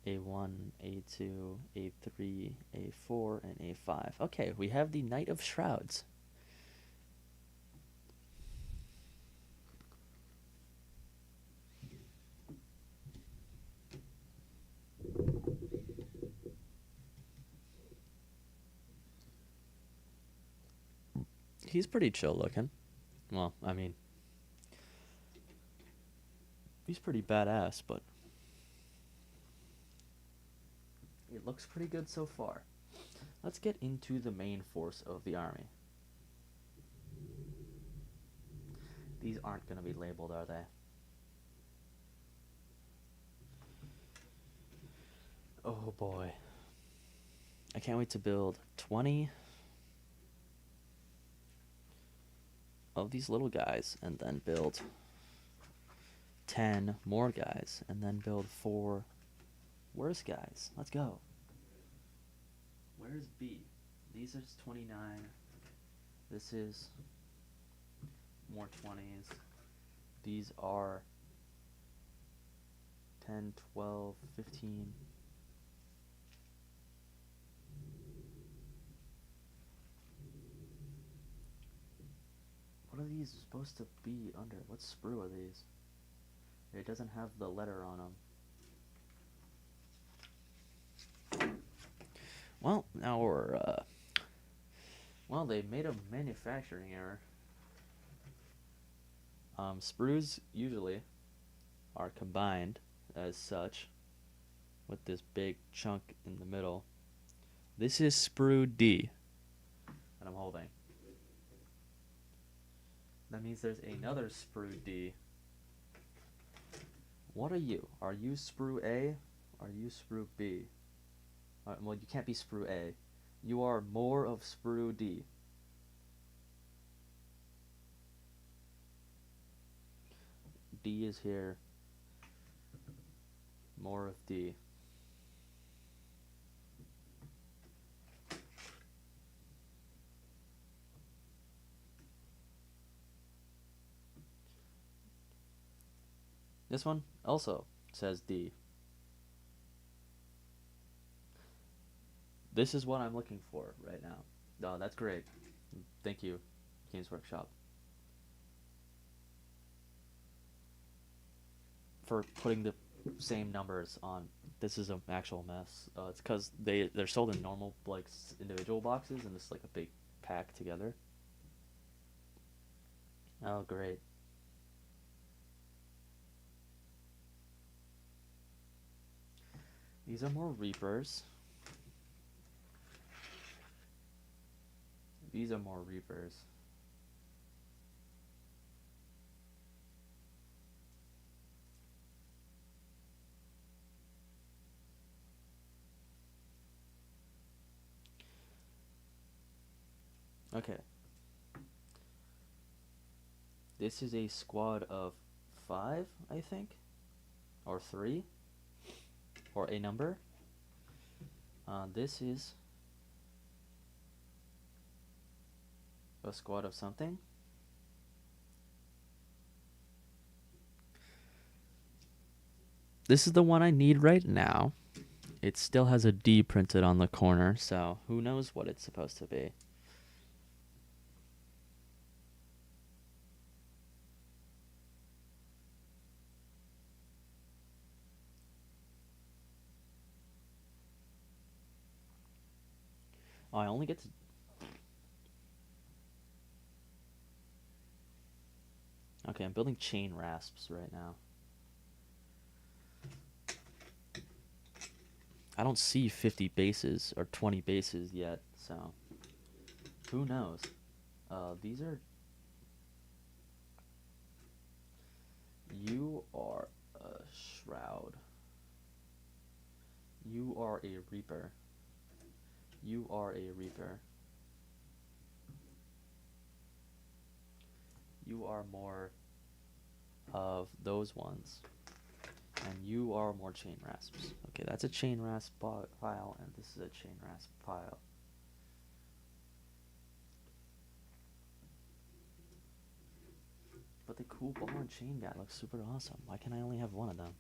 A1, A2, A3, A4, and A5. Okay, we have the Knight of Shrouds. He's pretty chill looking. Well, I mean, he's pretty badass, but it looks pretty good so far. Let's get into the main force of the army. These aren't going to be labeled, are they? Oh boy. I can't wait to build 20 of these little guys and then build 10 more guys and then build 4 worse guys. Let's go. Where's B? These are 29. This is more 20s. These are 10, 12, 15. What are these supposed to be under? What sprue are these? It doesn't have the letter on them. Well, now we're, well, they made a manufacturing error. Sprues usually are combined as such with this big chunk in the middle. This is sprue D that I'm holding. That means there's another sprue D. What are you? Are you sprue A? Are you sprue B? Well, you can't be sprue A. You are more of sprue D. D is here. More of D. This one also says D. This is what I'm looking for right now. Oh, that's great. Thank you, Games Workshop, for putting the same numbers on. This is an actual mess. It's because they're sold in normal, like, individual boxes, and this is like a big pack together. Oh, great. These are more Reapers. These are more Reapers. Okay. This is a squad of 5, I think, or 3, or a number. This is a squad of something. This is the one I need right now. It still has a D printed on the corner, so who knows what it's supposed to be. Oh, I only get to... Okay, I'm building chain rasps right now. I don't see 50 bases or 20 bases yet, so who knows? These are... You are a shroud. You are a reaper. You are a reaper. You are more of those ones. And you are more chain rasps. Okay, that's a chain rasp pile, and this is a chain rasp pile. But the cool ball and chain guy looks super awesome. Why can't I only have one of them?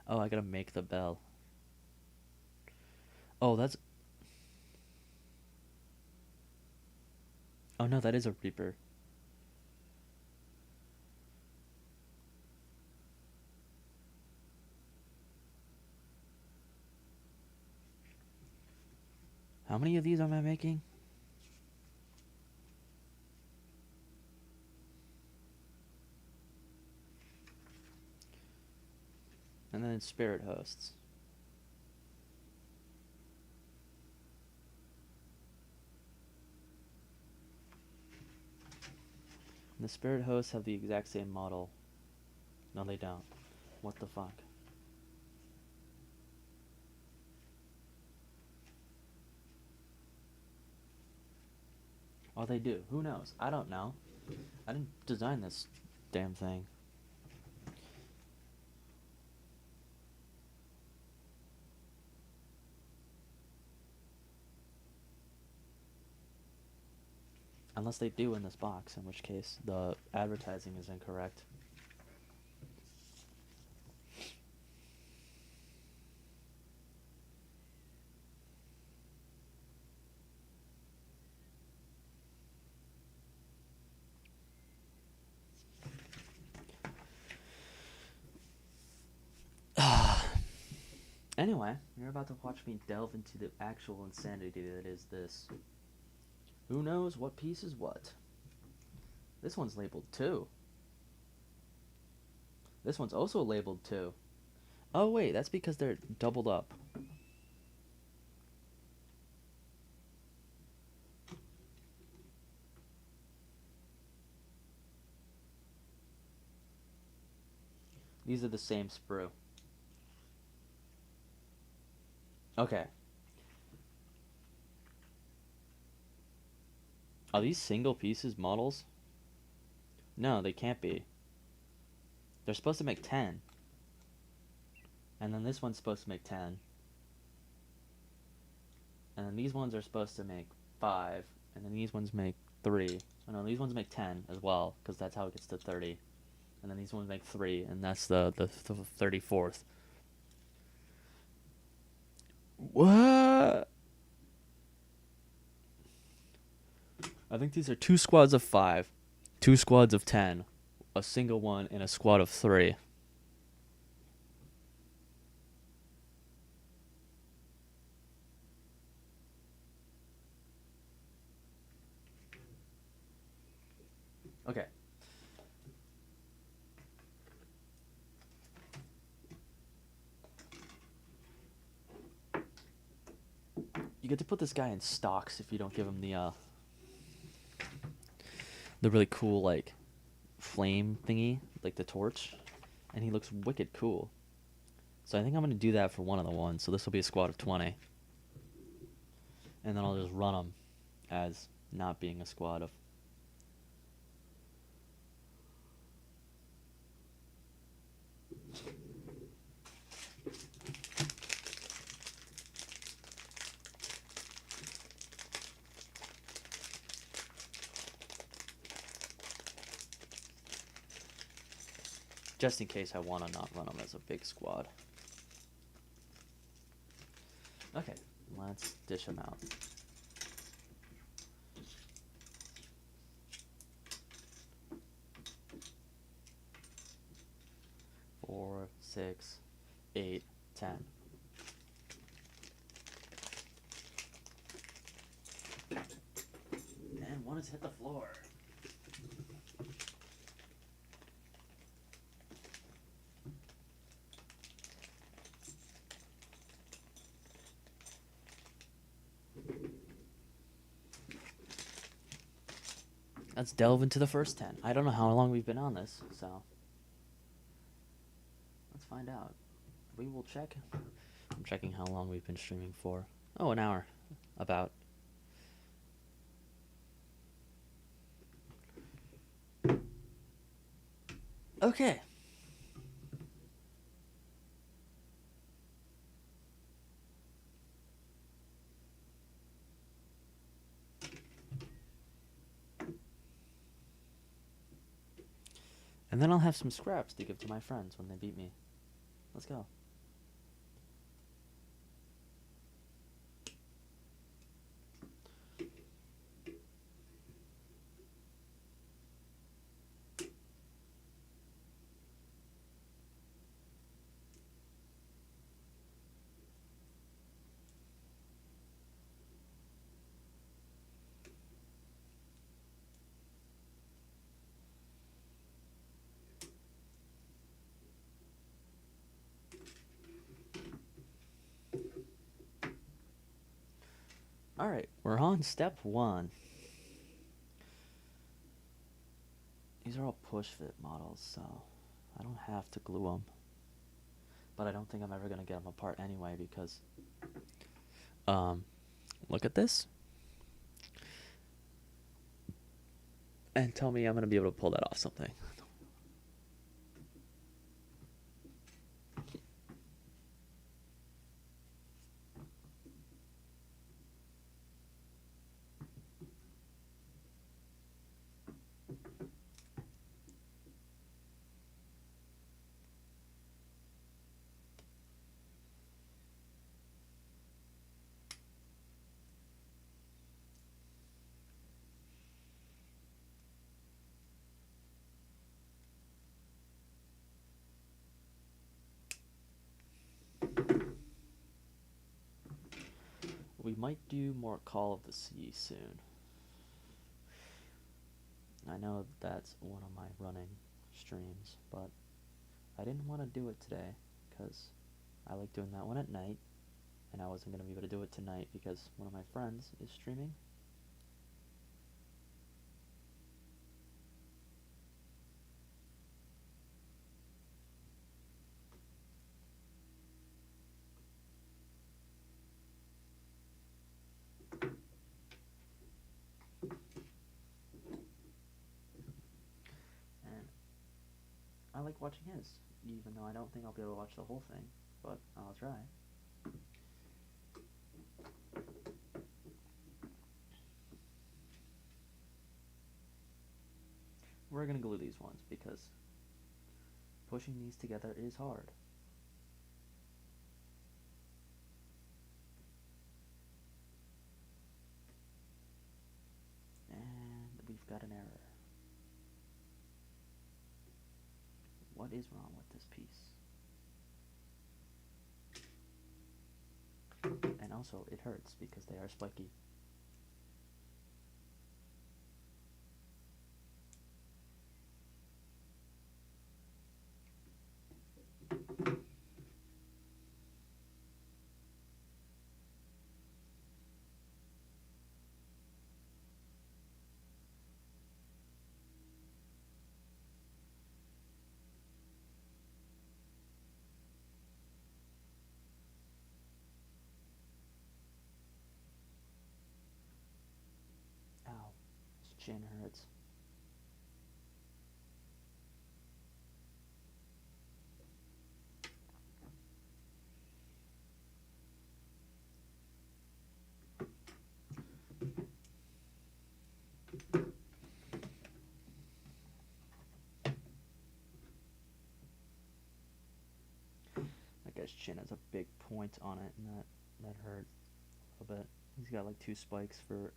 Oh, I gotta make the bell. Oh, that's... Oh no, that is a Reaper. How many of these am I making? And then Spirit Hosts. And the Spirit Hosts have the exact same model. No, they don't. What the fuck? Oh, they do. Who knows? I don't know. I didn't design this damn thing. Unless they do in this box, in which case the advertising is incorrect. Anyway, you're about to watch me delve into the actual insanity that is this. Who knows what piece is what? This one's labeled 2. This one's also labeled 2. Oh wait, that's because they're doubled up. These are the same sprue. Okay. Are these single pieces models? No, they can't be. They're supposed to make 10. And then this one's supposed to make 10. And then these ones are supposed to make 5. And then these ones make 3. Oh no, these ones make 10 as well, because that's how it gets to 30. And then these ones make 3, and that's the 34th. What? I think these are 2 squads of 5, 2 squads of 10, a single one, and a squad of 3. Okay. You get to put this guy in stocks if you don't give him the really cool, like, flame thingy, like the torch, and he looks wicked cool. So I think I'm going to do that for one of the ones, so this will be a squad of 20. And then I'll just run them as not being a squad of... Just in case I want to not run them as a big squad. Okay, let's dish them out. Four, 6, 8, 10. And one has hit the floor. Let's delve into the first 10. I don't know how long we've been on this, so let's find out. We will check. I'm checking how long we've been streaming for. Oh, an hour. About. Okay. And then I'll have some scraps to give to my friends when they beat me. Let's go. Alright, we're on step 1. These are all push fit models, so I don't have to glue them. But I don't think I'm ever going to get them apart anyway because, look at this. And tell me I'm going to be able to pull that off something. We might do more Call of the Sea soon. I know that's one of my running streams, but I didn't want to do it today because I like doing that one at night, and I wasn't going to be able to do it tonight because one of my friends is streaming. And I like watching his, even though I don't think I'll be able to watch the whole thing, but I'll try. We're going to glue these ones because pushing these together is hard. And we've got an error. What is wrong with this piece? And also, it hurts because they are spiky. Ow, his chin hurts. That guy's chin has a big point on it, and that hurt a little bit. He's got like 2 spikes for...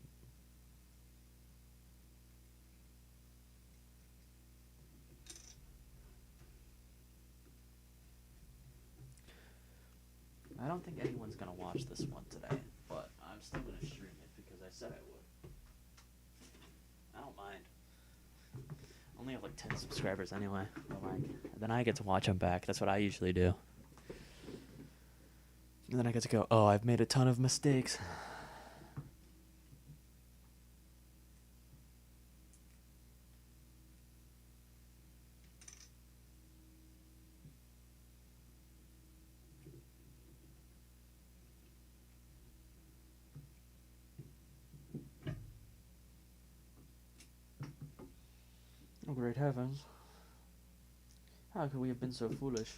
I don't think anyone's gonna watch this one today, but I'm still gonna stream it because I said I would. I don't mind. I only have like 10 subscribers anyway. But like, then I get to watch them back. That's what I usually do. And then I get to go, oh, I've made a ton of mistakes. Oh, great heavens. How could we have been so foolish?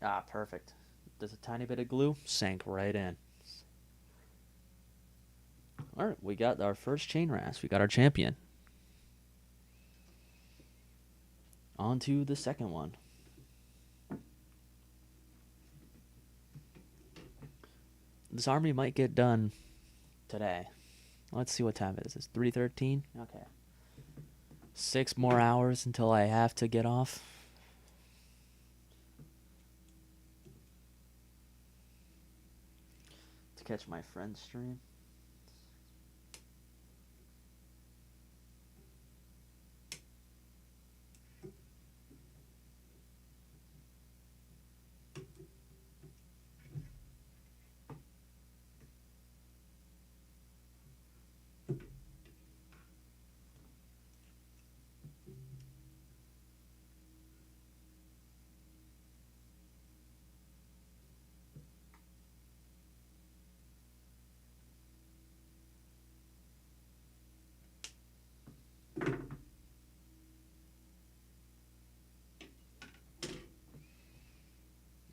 Ah, perfect. There's a tiny bit of glue, sank right in. All right, we got our first chain rasp. We got our champion. On to the second one. This army might get done today. Let's see what time it is. It's 3:13. Okay. 6 more hours until I have to get off. To catch my friend's stream.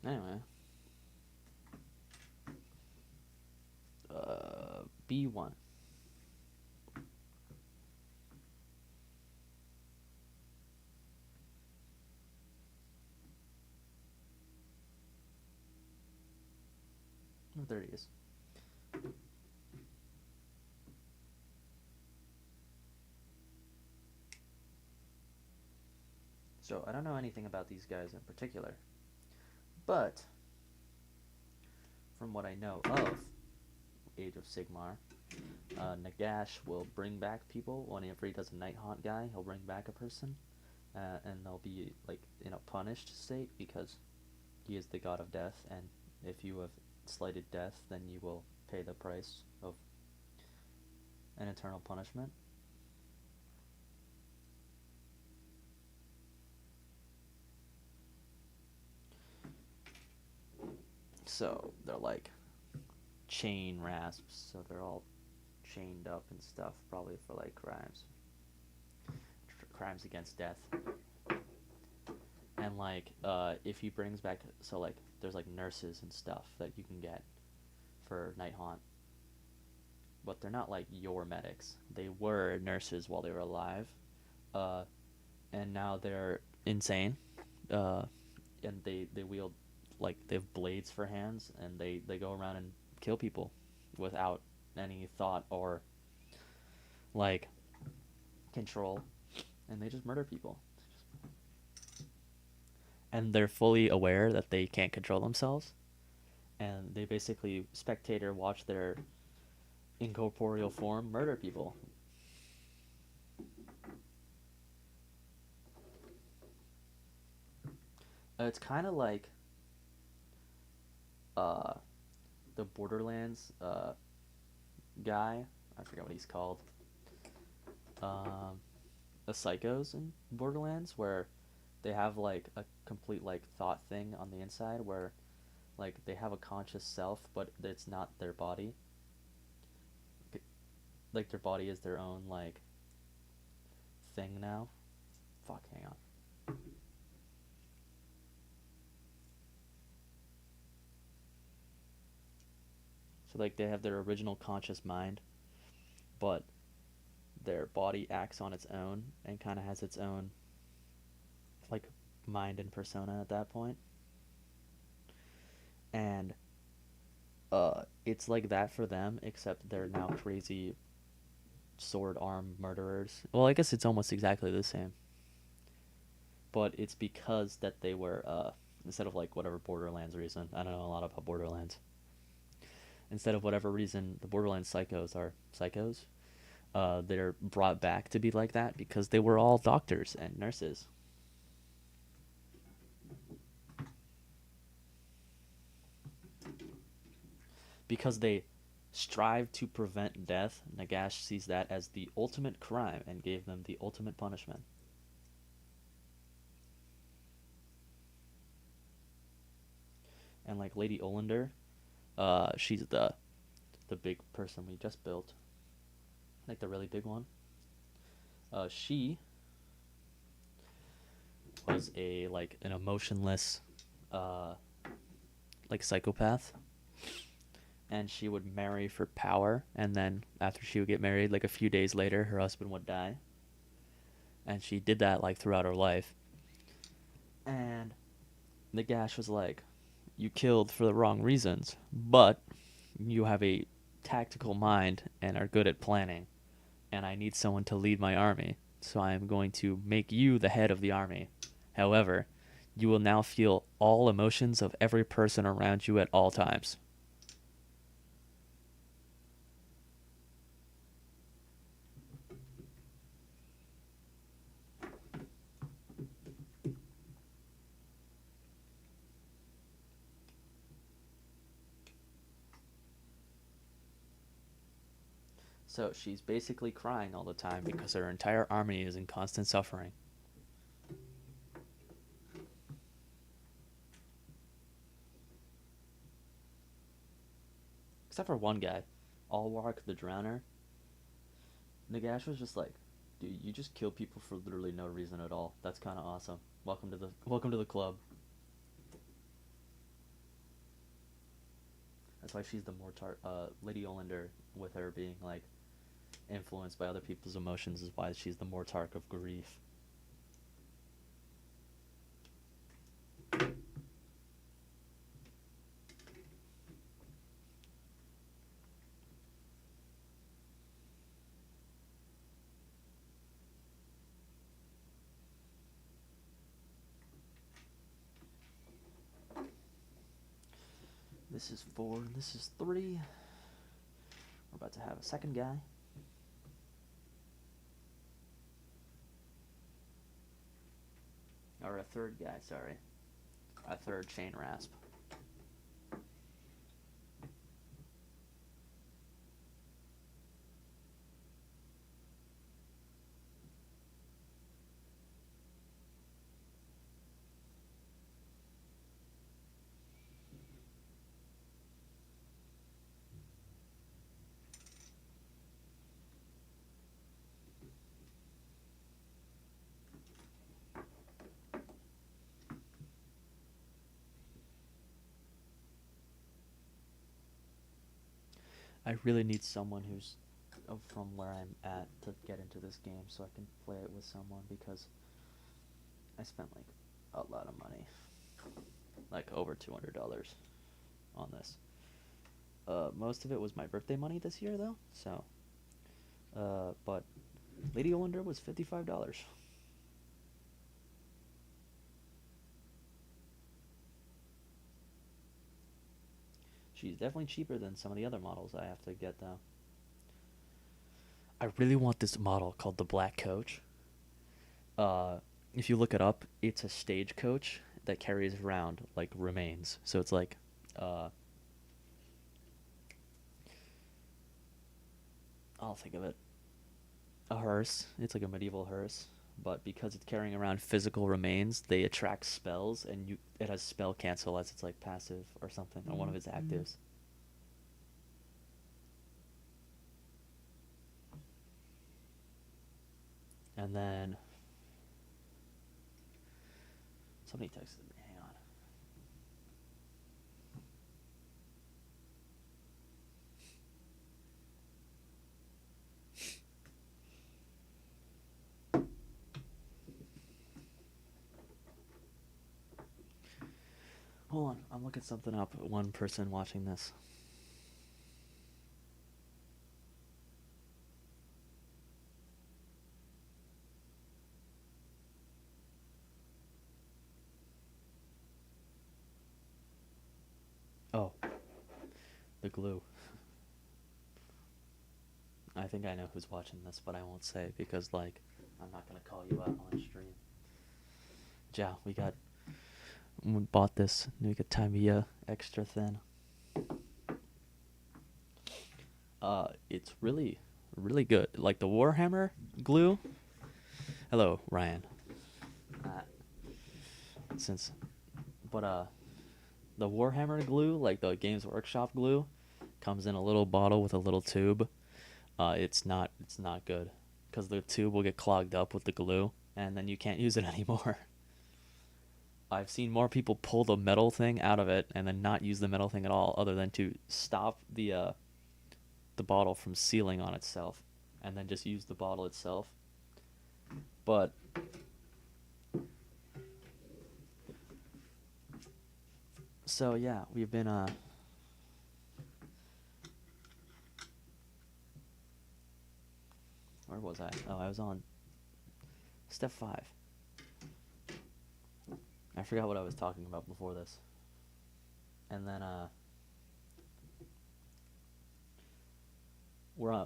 Anyway. B1. Oh, there he is. So, I don't know anything about these guys in particular. But, from what I know of Age of Sigmar, Nagash will bring back people. Whenever he does a Nighthaunt guy, he'll bring back a person. And they'll be, like, in a punished state because he is the god of death. And if you have slighted death, then you will pay the price of an eternal punishment. So they're like chain rasps, so they're all chained up and stuff, probably for like crimes against death. And like if he brings back, so like there's like nurses and stuff that you can get for Nighthaunt, but they're not like your medics. They were nurses while they were alive, and now they're insane, and they wield, like, they have blades for hands, and they go around and kill people without any thought or like control, and they just murder people. And they're fully aware that they can't control themselves, and they basically spectator watch their incorporeal form murder people. It's kind of like the Borderlands guy. I forget what he's called. The psychos in Borderlands, where they have like a complete like thought thing on the inside, where like they have a conscious self, but it's not their body. Like their body is their own like thing now. Fuck, hang on. So like they have their original conscious mind, but their body acts on its own and kind of has its own like mind and persona at that point. And it's like that for them, except they're now crazy sword arm murderers. Well, I guess it's almost exactly the same. But it's because that they were instead of like whatever Borderlands reason. I don't know a lot about Borderlands. Instead of whatever reason the Borderlands psychos are psychos, they're brought back to be like that because they were all doctors and nurses. Because they strive to prevent death, Nagash sees that as the ultimate crime and gave them the ultimate punishment. And like Lady Olynder, she's the big person we just built, like the really big one. She was a like an emotionless like psychopath, and she would marry for power, and then after she would get married, like a few days later, her husband would die, and she did that like throughout her life. And Nagash was like, "You killed for the wrong reasons, but you have a tactical mind and are good at planning, and I need someone to lead my army, so I am going to make you the head of the army. However, you will now feel all emotions of every person around you at all times." So she's basically crying all the time because her entire army is in constant suffering. Except for one guy, Alwark the Drowner. Nagash was just like, "Dude, you just kill people for literally no reason at all. That's kind of awesome. Welcome to the club." That's why she's the Mortar Lady Olynder, with her being like influenced by other people's emotions, is why she's the Mortark of grief. This is 4, this is 3. We're about to have a second guy. Or a third guy, sorry. A third chain rasp. I really need someone who's from where I'm at to get into this game so I can play it with someone, because I spent like a lot of money, like over $200 on this. Most of it was my birthday money this year though, so but Lady Olynder was $55. She's definitely cheaper than some of the other models I have to get though. I really want this model called the Black Coach. Uh, if you look it up, it's a stagecoach that carries around like remains. So it's like, uh, I'll think of it, a hearse. It's like a medieval hearse, but because it's carrying around physical remains, they attract spells, and it has spell cancel as its like passive or something on one of its actives. And then somebody texted me. Hang on. Hold on, I'm looking something up. One person watching this. Oh, the glue. I think I know who's watching this, but I won't say because, like, I'm not gonna call you out on stream. Yeah, we bought this Nuka Tamiya extra thin. It's really, really good. Like the Warhammer glue. Hello, Ryan. Uh, since, but the Warhammer glue, like the Games Workshop glue, comes in a little bottle with a little tube. It's not good because the tube will get clogged up with the glue, and then you can't use it anymore. I've seen more people pull the metal thing out of it and then not use the metal thing at all, other than to stop the bottle from sealing on itself, and then just use the bottle itself. But so yeah, we've been where was I? Oh, I was on step 5. I forgot what I was talking about before this. And then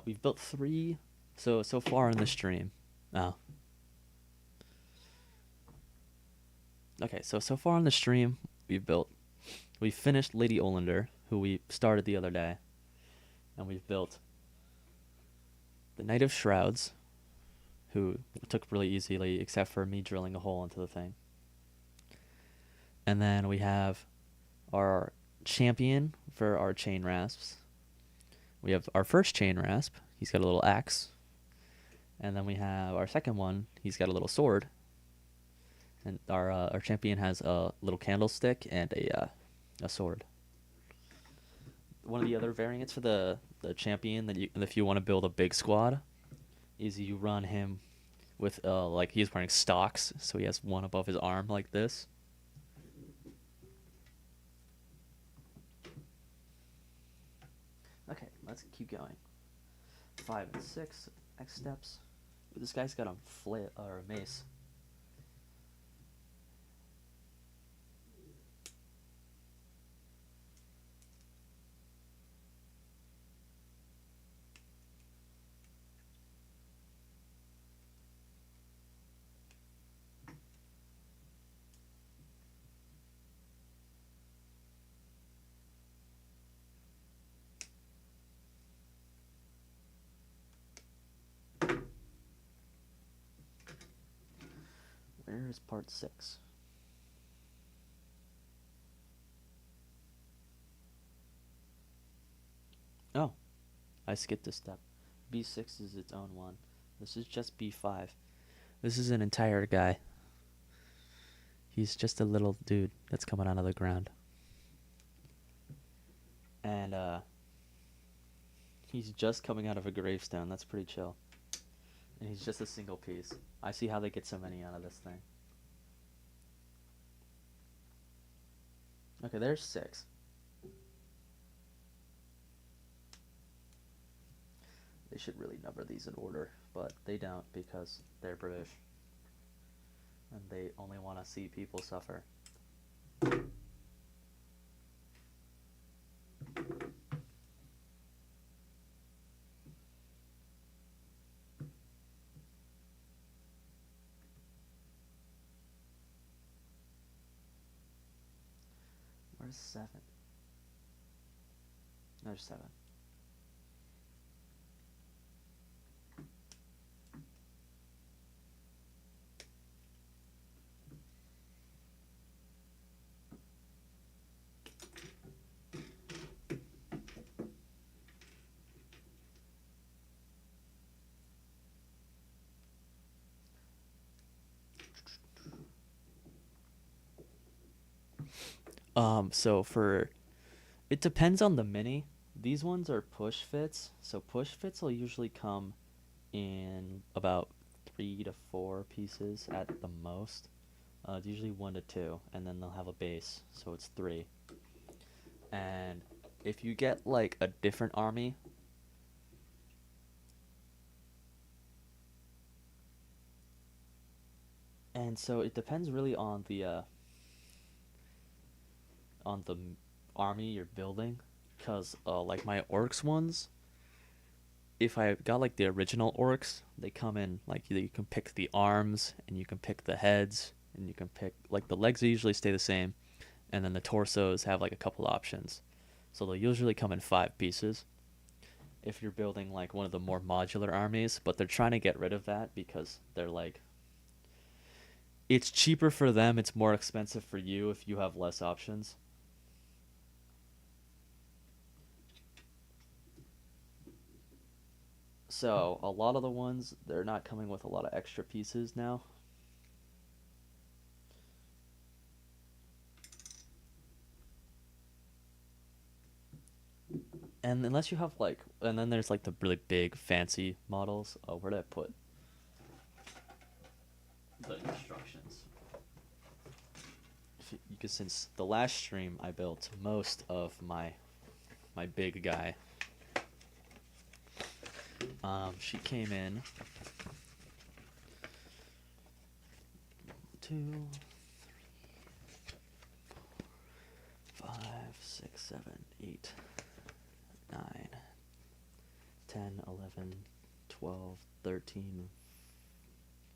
we've built 3 so far in the stream. Oh. Okay, so far in the stream we finished Lady Olynder, who we started the other day, and we've built the Knight of Shrouds, who took really easily except for me drilling a hole into the thing. And then we have our champion for our chain rasps. We have our first chain rasp. He's got a little axe. And then we have our second one. He's got a little sword. And our champion has a little candlestick and a sword. One of the other variants for the champion that if you want to build a big squad, is you run him with like he's wearing stocks, so he has one above his arm like this. Okay, let's keep going. 5 and 6 next steps. This guy's got a flail or a mace. Where is part 6? Oh, I skipped a step. B6 is its own one. This is just B5. This is an entire guy. He's just a little dude that's coming out of the ground. And he's just coming out of a gravestone. That's pretty chill. And he's just a single piece. I see how they get so many out of this thing. Okay, there's 6. They should really number these in order, but they don't because they're British. And they only want to see people suffer. Where's 7? There's 7. So it depends on the mini. These ones are push fits. So push fits will usually come in about 3 to 4 pieces at the most. It's usually 1 to 2, and then they'll have a base, so it's 3. And if you get like a different army, and so it depends really on the army you're building, because like my orcs ones, if I got like the original orcs, they come in like you can pick the arms and you can pick the heads and you can pick like the legs usually stay the same, and then the torsos have like a couple options, so they'll usually come in 5 pieces if you're building like one of the more modular armies, but they're trying to get rid of that because they're like it's cheaper for them, it's more expensive for you if you have less options. So a lot of the ones, they're not coming with a lot of extra pieces now. And unless you have like, and then there's like the really big fancy models. Oh, where did I put the instructions? Because since the last stream, I built most of my big guy. She came in 2, 3, 4, 5, 6, 7, 8, 9, 10, 11, 12, 13.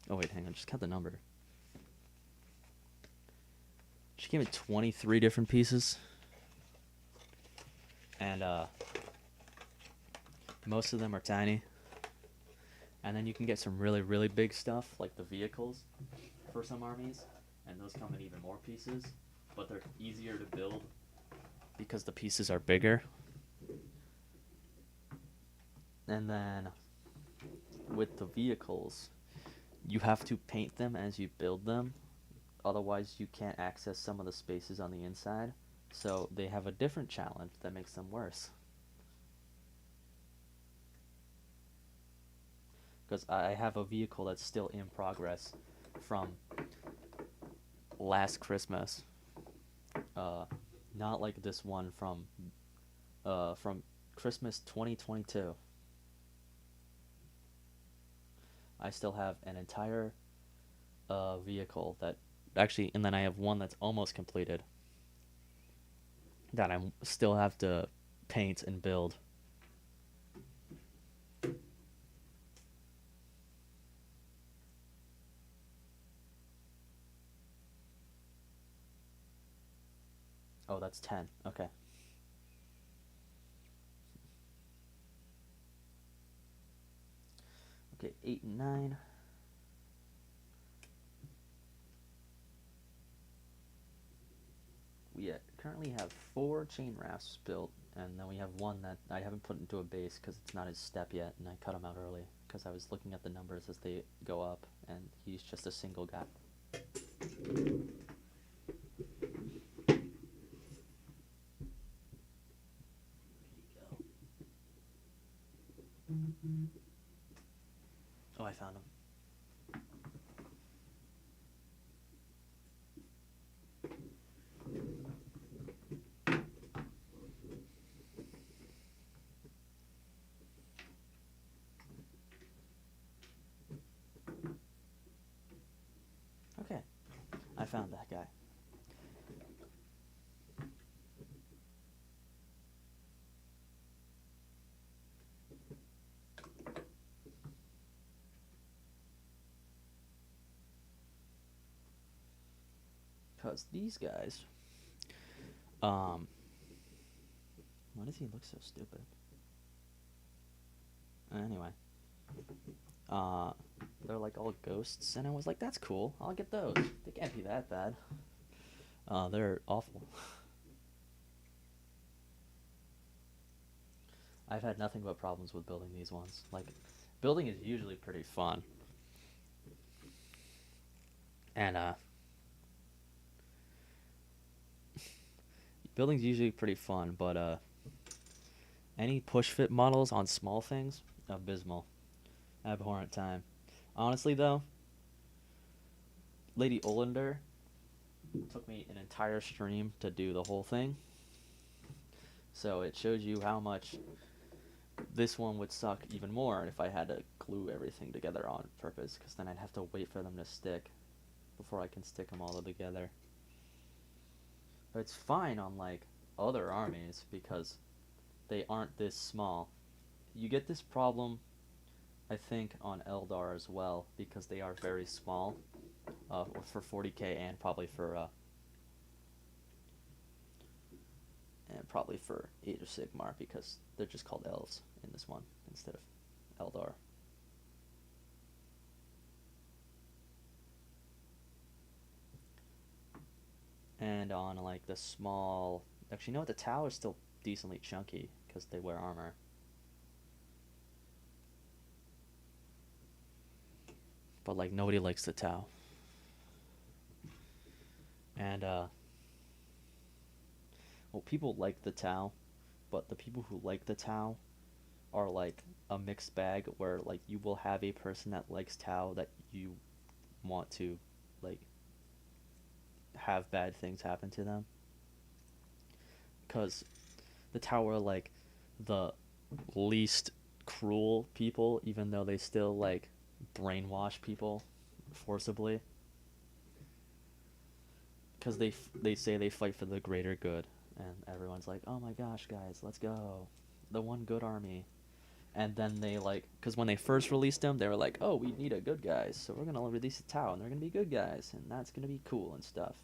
Oh wait, hang on, just count the number. She came in 23 different pieces. And most of them are tiny. And then you can get some really, really big stuff, like the vehicles for some armies. And those come in even more pieces. But they're easier to build because the pieces are bigger. And then with the vehicles, you have to paint them as you build them. Otherwise, you can't access some of the spaces on the inside. So they have a different challenge that makes them worse. Because I have a vehicle that's still in progress from last Christmas. Not like this one from Christmas 2022. I still have an entire vehicle that actually, and then I have one that's almost completed that I still have to paint and build. Oh, that's 10. Okay. Okay, 8 and 9. We currently have 4 chain rafts built, and then we have one that I haven't put into a base because it's not his step yet, and I cut him out early because I was looking at the numbers as they go up, and he's just a single guy. Oh, I found him. Okay, I found that guy. Because these guys, why does he look so stupid? Anyway, they're like all ghosts, and I was like, that's cool, I'll get those. They can't be that bad. They're awful. I've had nothing but problems with building these ones. Like, building is usually pretty fun. And, building's usually pretty fun, but, any push-fit models on small things, abysmal. Abhorrent time. Honestly, though, Lady Olynder took me an entire stream to do the whole thing. So it shows you how much this one would suck even more if I had to glue everything together on purpose, because then I'd have to wait for them to stick before I can stick them all together. But it's fine on, like, other armies because they aren't this small. You get this problem, I think, on Eldar as well, because they are very small, for 40k and probably for Age of Sigmar, because they're just called elves in this one instead of Eldar. And on, like, the small... Actually, you know what? The Tau is still decently chunky because they wear armor. But, like, nobody likes the Tau. And, well, people like the Tau but the people who like the Tau are like a mixed bag where like you will have a person that likes Tau that you want to like have bad things happen to them, because the Tau are like the least cruel people, even though they still like brainwash people forcibly, because they say they fight for the greater good, and everyone's like, oh my gosh, guys, let's go, the one good army. And then they like, because when they first released them, they were like, oh, we need a good guys, so we're gonna release a Tau, and they're gonna be good guys, and that's gonna be cool and stuff.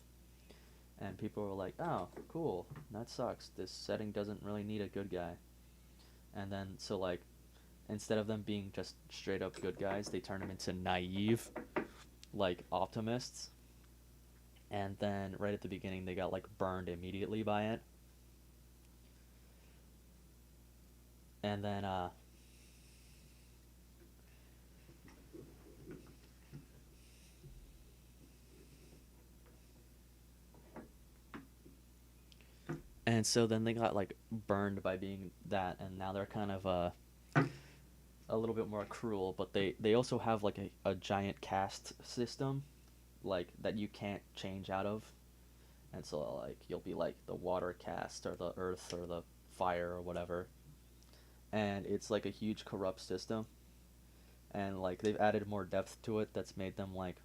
And people were like, oh, cool, that sucks. This setting doesn't really need a good guy. And then so like, instead of them being just straight up good guys, they turn them into naive, like optimists. And then right at the beginning, they got like burned immediately by it. And then and so then they got like burned by being that, and now they're kind of a little bit more cruel. But they also have like a giant caste system, like that you can't change out of. And so like you'll be like the water caste or the earth or the fire or whatever, and it's like a huge corrupt system. And like they've added more depth to it that's made them like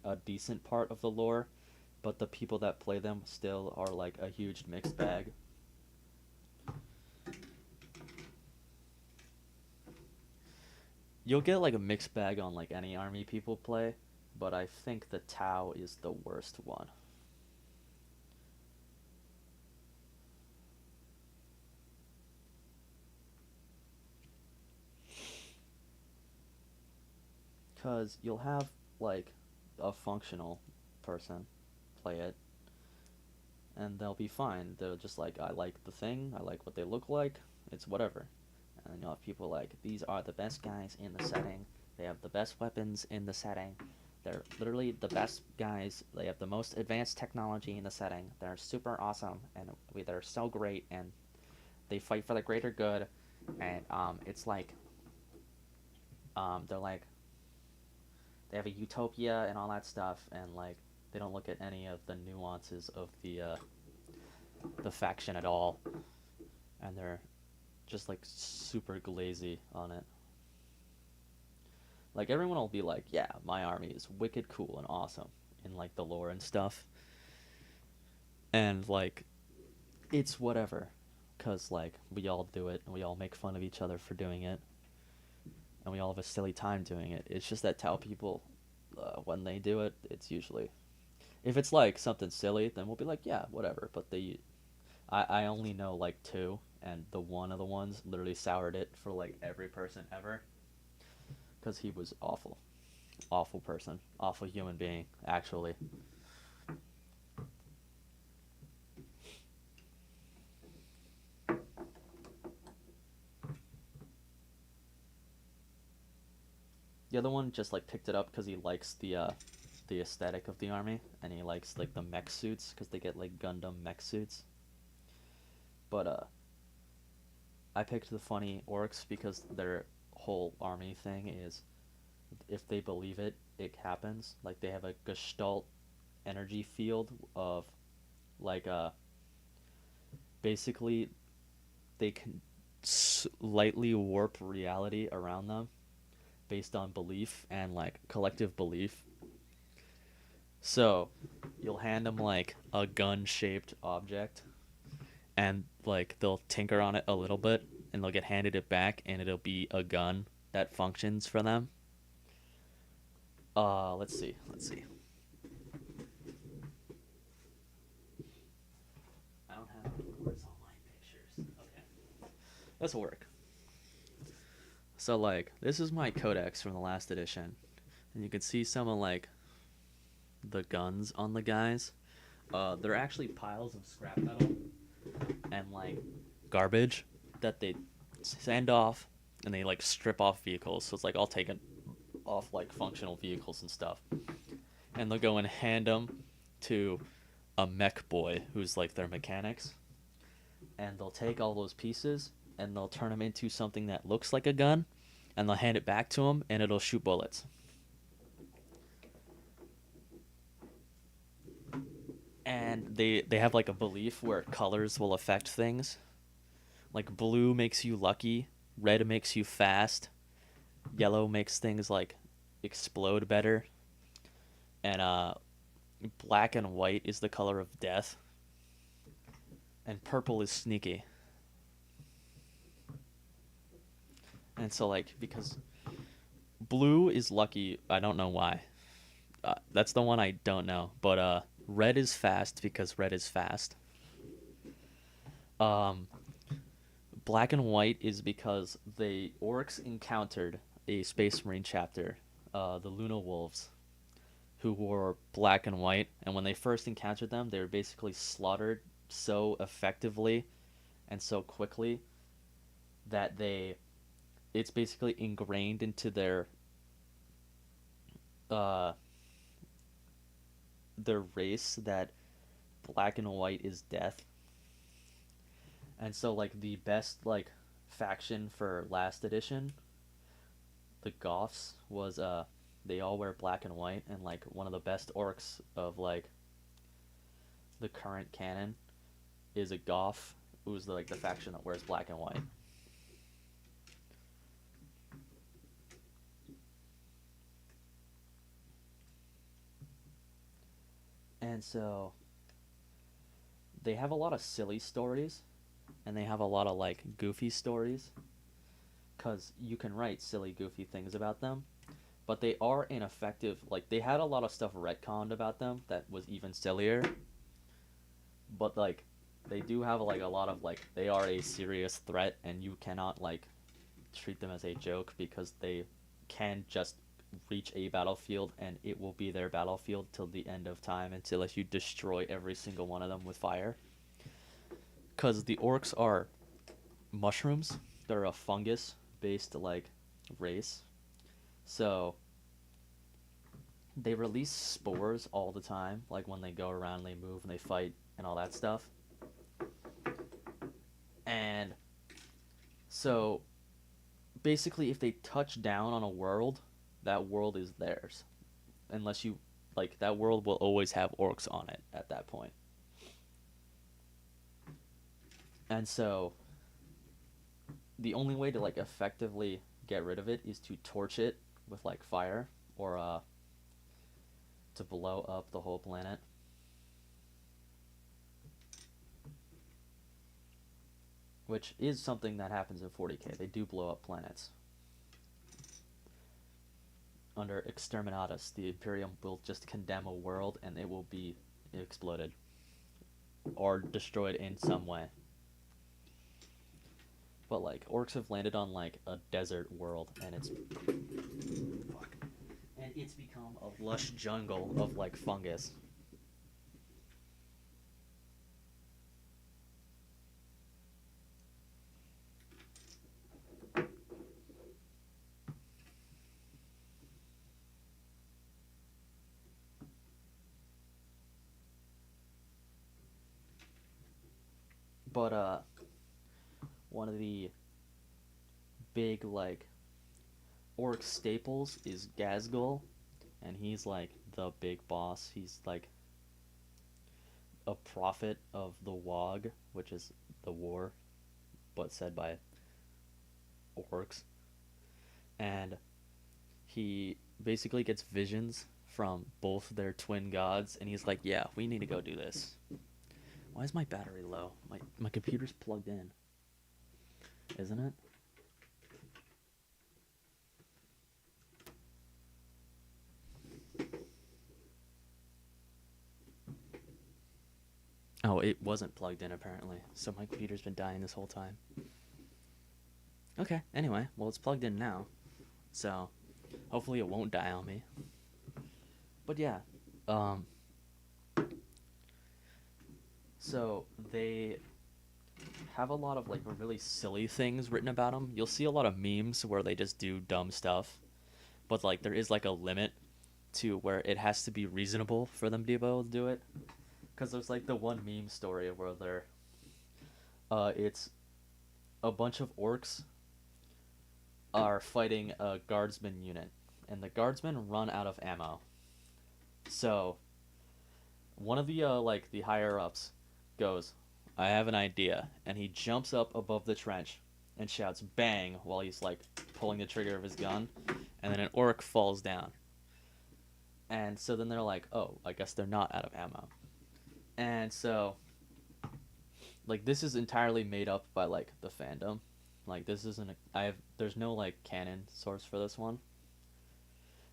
a decent part of the lore, but the people that play them still are like a huge mixed bag. You'll get like a mixed bag on like any army people play, but I think the Tau is the worst one. Because you'll have like a functional person play it, and they'll be fine. They're just like, I like the thing, I like what they look like, it's whatever. And you'll have people like, these are the best guys in the setting, they have the best weapons in the setting, they're literally the best guys, they have the most advanced technology in the setting, they're super awesome, and they're so great, and they fight for the greater good. And it's like, they're like, they have a utopia and all that stuff, and like they don't look at any of the nuances of the faction at all, and they're just like super glazy on it. Like everyone will be like, yeah, my army is wicked cool and awesome in like the lore and stuff, and like it's whatever, cause like we all do it and we all make fun of each other for doing it, and we all have a silly time doing it. It's just that Tau people, when they do it, it's usually, if it's like something silly, then we'll be like, yeah, whatever. But I only know like two, and the one of the ones literally soured it for like every person ever, because he was awful, awful person, awful human being, actually. The other one just like picked it up because he likes the aesthetic of the army, and he likes like the mech suits because they get like Gundam mech suits. But I picked the funny orcs because their whole army thing is, if they believe it, it happens. Like they have a gestalt energy field of like basically they can slightly warp reality around them based on belief and like collective belief. So you'll hand them like a gun shaped object, and like they'll tinker on it a little bit, and they'll get handed it back, and it'll be a gun that functions for them. Let's see. I don't have any horizontal pictures. Okay. This will work. So like this is my codex from the last edition, and you can see some of like the guns on the guys. They're actually piles of scrap metal and like garbage that they send off, and they like strip off vehicles. So it's like all taken off like functional vehicles and stuff, and they'll go and hand them to a mech boy who's like their mechanics, and they'll take all those pieces and they'll turn them into something that looks like a gun, and they'll hand it back to them, and it'll shoot bullets. And they have like a belief where colors will affect things. Like blue makes you lucky, red makes you fast, yellow makes things like explode better, and black and white is the color of death, and purple is sneaky. And so like because blue is lucky, I don't know why. That's the one I don't know, but red is fast because red is fast. Um, Black and white is because the orcs encountered a Space Marine chapter, the Luna Wolves, who wore black and white, and when they first encountered them, they were basically slaughtered so effectively and so quickly that it's basically ingrained into uh their race that black and white is death. And so like the best like faction for last edition, the Goths, was they all wear black and white, and like one of the best orcs of like the current canon is a Goth who's like the faction that wears black and white. And so they have a lot of silly stories, and they have a lot of like goofy stories, because you can write silly goofy things about them, but they are ineffective. Like they had a lot of stuff retconned about them that was even sillier, but like they do have like a lot of like they are a serious threat, and you cannot like treat them as a joke, because they can just reach a battlefield and it will be their battlefield till the end of time, until you destroy every single one of them with fire. Because the orcs are mushrooms, they're a fungus based like race, so they release spores all the time, like when they go around, they move and they fight and all that stuff. And so basically if they touch down on a world, that world is theirs, unless you like that world will always have orcs on it at that point. And so the only way to like effectively get rid of it is to torch it with like fire, or to blow up the whole planet. Which is something that happens in 40k. They do blow up planets. Under Exterminatus, the Imperium will just condemn a world and it will be exploded or destroyed in some way. But like orcs have landed on like a desert world, and it's fuck, and it's become a lush jungle of like fungus. But one of the big like orc staples is Gazgul, and he's like the big boss. He's like a prophet of the Wog, which is the war, but said by orcs. And he basically gets visions from both their twin gods, and he's like, yeah, we need to go do this. Why is my battery low? My computer's plugged in, isn't it? Oh, it wasn't plugged in apparently, so my computer's been dying this whole time. Okay, anyway, well, it's plugged in now, so hopefully it won't die on me. But yeah, um, so they have a lot of like really silly things written about them. You'll see a lot of memes where they just do dumb stuff, but like there is like a limit to where it has to be reasonable for them to be able to do it. Because there's like the one meme story where they're It's a bunch of orcs are fighting a guardsman unit, and the guardsmen run out of ammo. So one of the like the higher ups goes, "I have an idea," and he jumps up above the trench and shouts "bang" while he's like pulling the trigger of his gun, and then an orc falls down. And so then they're like, "Oh, I guess they're not out of ammo." And so like this is entirely made up by like the fandom. Like this isn't I have there's no like canon source for this one.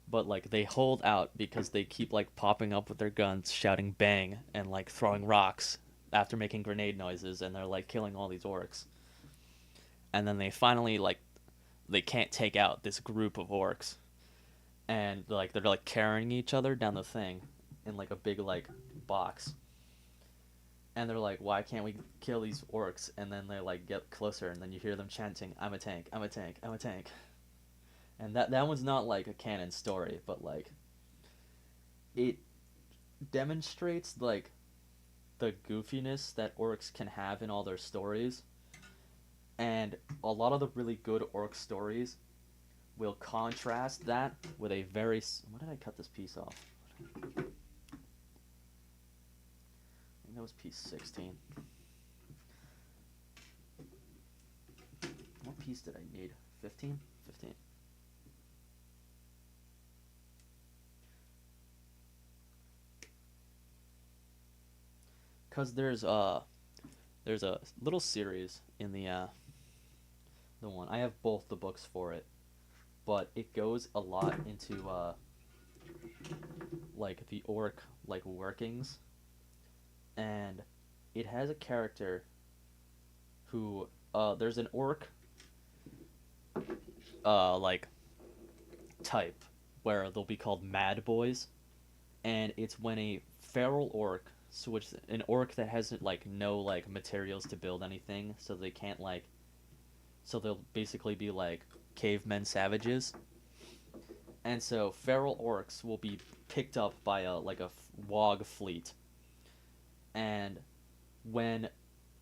But like they hold out because they keep like popping up with their guns, shouting bang and like throwing rocks after making grenade noises, and they're like killing all these orcs. And then they finally like they can't take out this group of orcs, and like they're like carrying each other down the thing in like a big like box. And they're like, "Why can't we kill these orcs?" And then they like get closer, and then you hear them chanting, "I'm a tank, I'm a tank, I'm a tank." And that one's not like a canon story, but like it demonstrates like the goofiness that orcs can have in all their stories. And a lot of the really good orc stories will contrast that with a very. What did I cut this piece off? I think that was piece 16. What piece did I need? 15? 15. Because there's a little series in the one. I have both the books for it, but it goes a lot into like the orc like workings, and it has a character who there's an orc like type where they'll be called mad boys, and it's when a feral orc, so which an orc that has like no like materials to build anything, so they can't like, so they'll basically be like cavemen savages. And so feral orcs will be picked up by a like a wog fleet, and when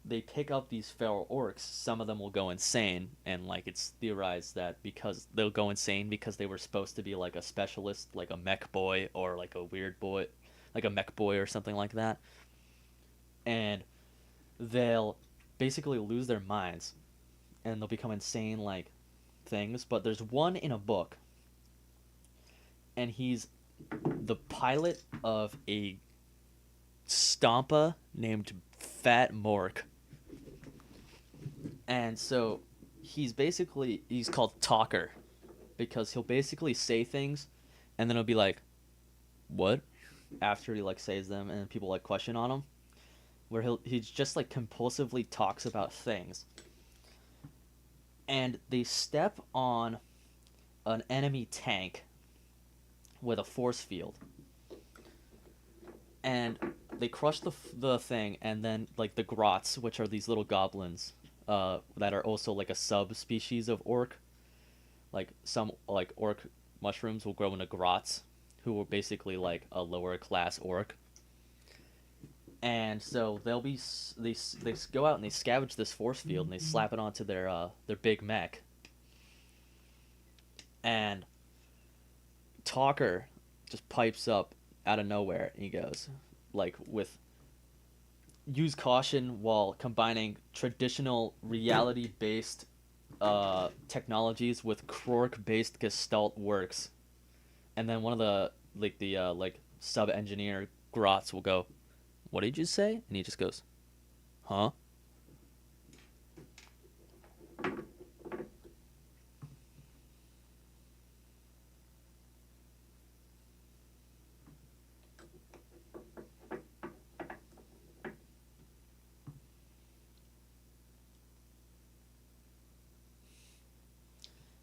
they pick up these feral orcs, some of them will go insane, and like it's theorized that because they'll go insane because they were supposed to be like a specialist, like a mech boy or like a weird boy, like a mech boy or something like that, and they'll basically lose their minds and they'll become insane like things. But there's one in a book, and he's the pilot of a stompa named Fat Mork. And so he's called Talker because he'll basically say things and then he'll be like, "What?" after he like says them, and people like question on him, where he's just like compulsively talks about things. And they step on an enemy tank with a force field, and they crush the thing, and then like the grots, which are these little goblins that are also like a subspecies of orc. Like some like orc mushrooms will grow into grots, who are basically like a lower class orc. And so they'll be they go out and they scavenge this force field and they slap it onto their big mech. And Talker just pipes up out of nowhere and he goes like with use caution while combining traditional reality based technologies with Krork based Gestalt works. And then one of the like sub engineer grots will go, "What did you say?" And he just goes, "Huh?"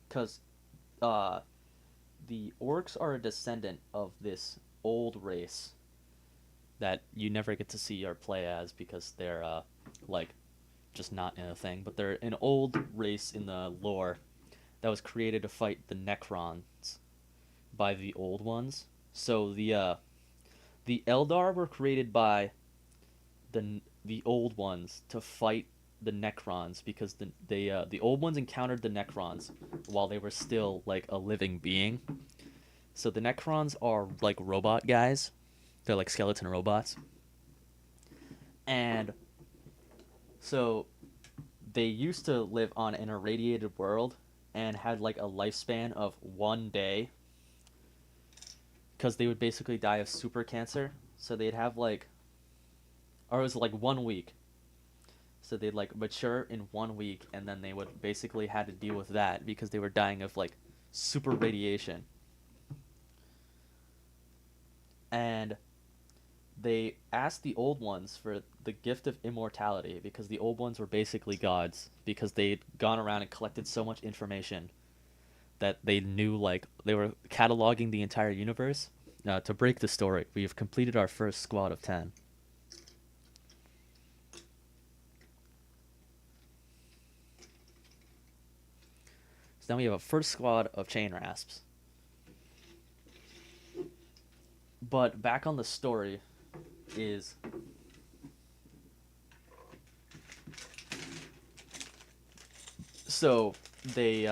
Because uh, the orcs are a descendant of this old race that you never get to see or play as because they're like just not in a thing, but they're an old race in the lore that was created to fight the Necrons by the old ones. So the Eldar were created by the old ones to fight the Necrons because the old ones encountered the Necrons while they were still like a living being. So the Necrons are like robot guys. They're like skeleton robots. And so they used to live on an irradiated world and had like a lifespan of 1 day because they would basically die of super cancer. So they'd have like, or it was like 1 week. So they'd like mature in 1 week, and then they would basically had to deal with that because they were dying of like super radiation. And they asked the old ones for the gift of immortality because the old ones were basically gods because they'd gone around and collected so much information that they knew like they were cataloging the entire universe. To break the story, we have completed our first squad of 10. So now we have a first squad of chain rasps. But back on the story is so they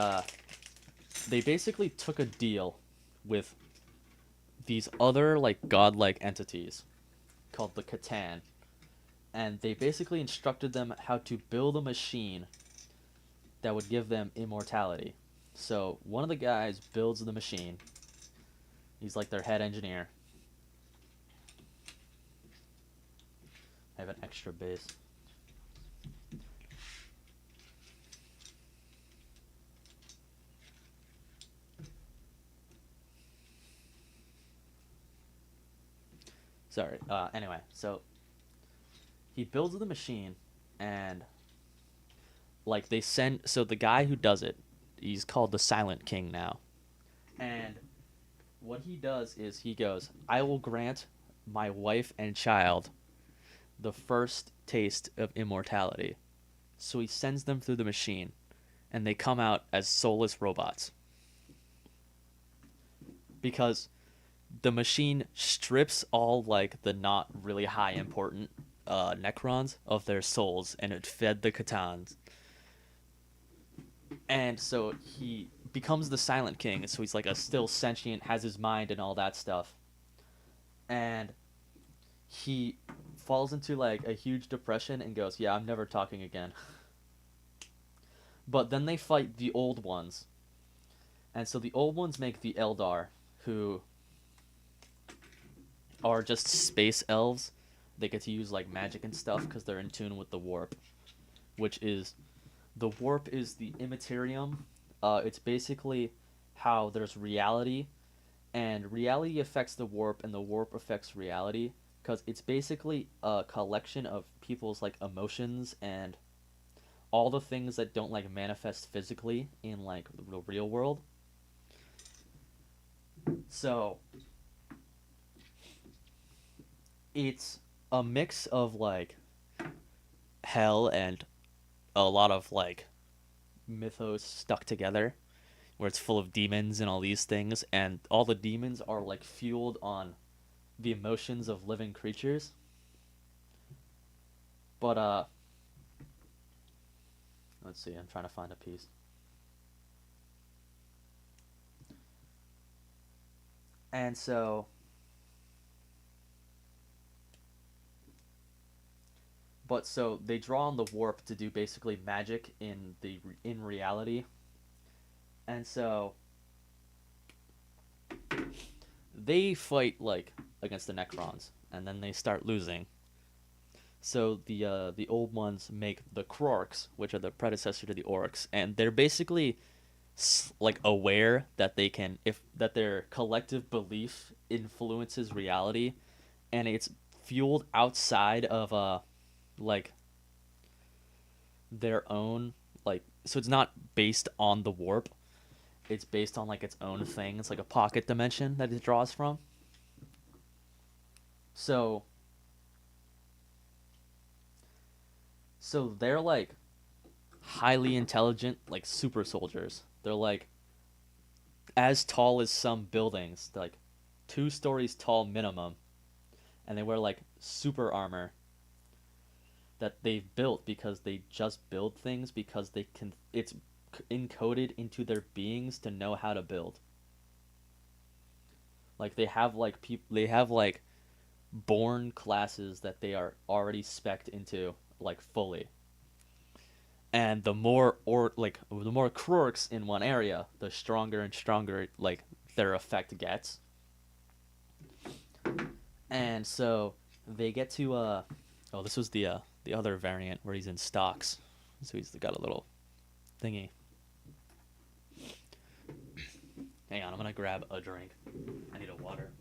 basically took a deal with these other like godlike entities called the Catan, and they basically instructed them how to build a machine that would give them immortality. So one of the guys builds the machine. He's like their head engineer. I have an extra base. Sorry. Anyway, so he builds the machine, and like they send. So the guy who does it, he's called the Silent King now, and what he does is he goes, "I will grant my wife and child the first taste of immortality." So he sends them through the machine, and they come out as soulless robots because the machine strips all like the not really high important Necrons of their souls, and it fed the Catans. And so he becomes the Silent King. So he's like a still sentient, has his mind and all that stuff. And he falls into like a huge depression and goes, "Yeah, I'm never talking again." But then they fight the old ones. And so the old ones make the Eldar, who are just space elves. They get to use like magic and stuff because they're in tune with the warp, which is the warp is the immaterium. It's basically how there's reality, and reality affects the warp, and the warp affects reality because it's basically a collection of people's like emotions and all the things that don't like manifest physically in like the real world. So it's a mix of like hell and a lot of like mythos stuck together where it's full of demons and all these things, and all the demons are like fueled on the emotions of living creatures. But let's see, I'm trying to find a piece. And so but so they draw on the warp to do basically magic in reality. And so they fight like against the Necrons, and then they start losing. So the old ones make the Krorks, which are the predecessor to the Orcs, and they're basically like aware that they can if that their collective belief influences reality, and it's fueled outside of like their own like so it's not based on the warp, it's based on like its own thing. It's like a pocket dimension that it draws from. So they're like highly intelligent, like super soldiers. They're like as tall as some buildings, like 2 stories tall minimum, and they wear like super armor. that they've built because they just build things because they can. It's encoded into their beings to know how to build. Like they have like people. They have like born classes that they are already spec'd into like fully. And the more Krorks in one area, the stronger and stronger like their effect gets. And so they get to oh, this was the other variant where he's in stocks. So he's got a little thingy. Hang on, I'm gonna grab a drink. I need a water.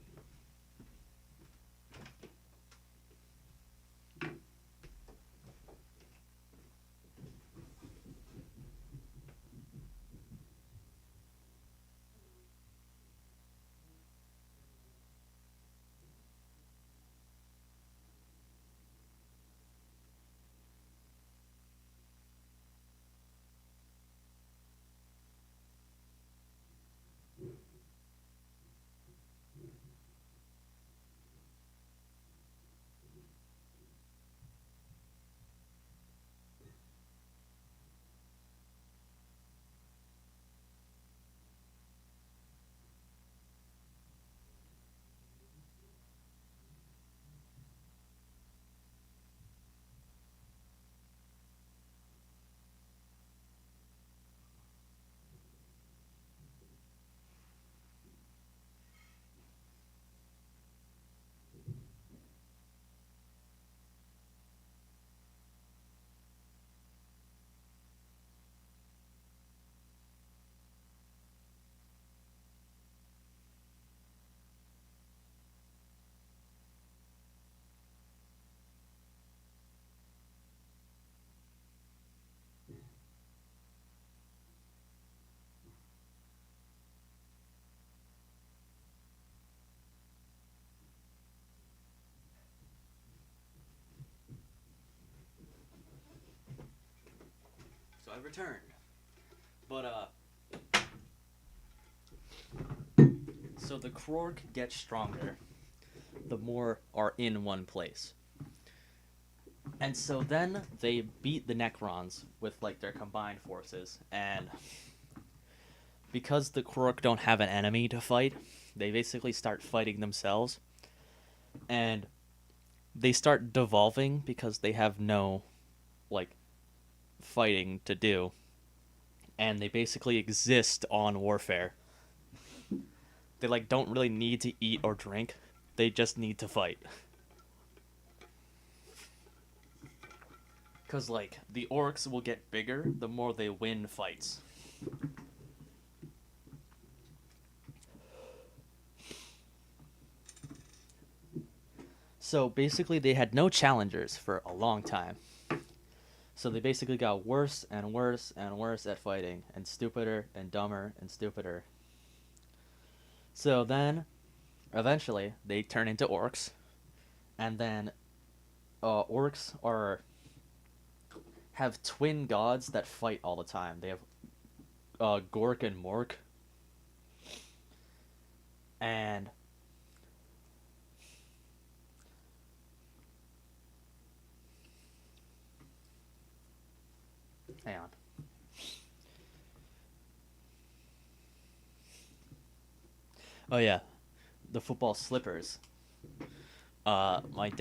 So I returned. But so the Krork gets stronger the more are in one place. And so then they beat the Necrons with like their combined forces, and because the Krork don't have an enemy to fight, they basically start fighting themselves, and they start devolving because they have no like fighting to do, and they basically exist on warfare. They like don't really need to eat or drink. They just need to fight. Cuz like the orcs will get bigger the more they win fights. So basically they had no challengers for a long time. So they basically got worse and worse and worse at fighting, and stupider and dumber and stupider. So then eventually they turn into orcs, and then orcs are have twin gods that fight all the time. They have Gork and Mork, and hang on. Oh yeah, the football slippers. My dad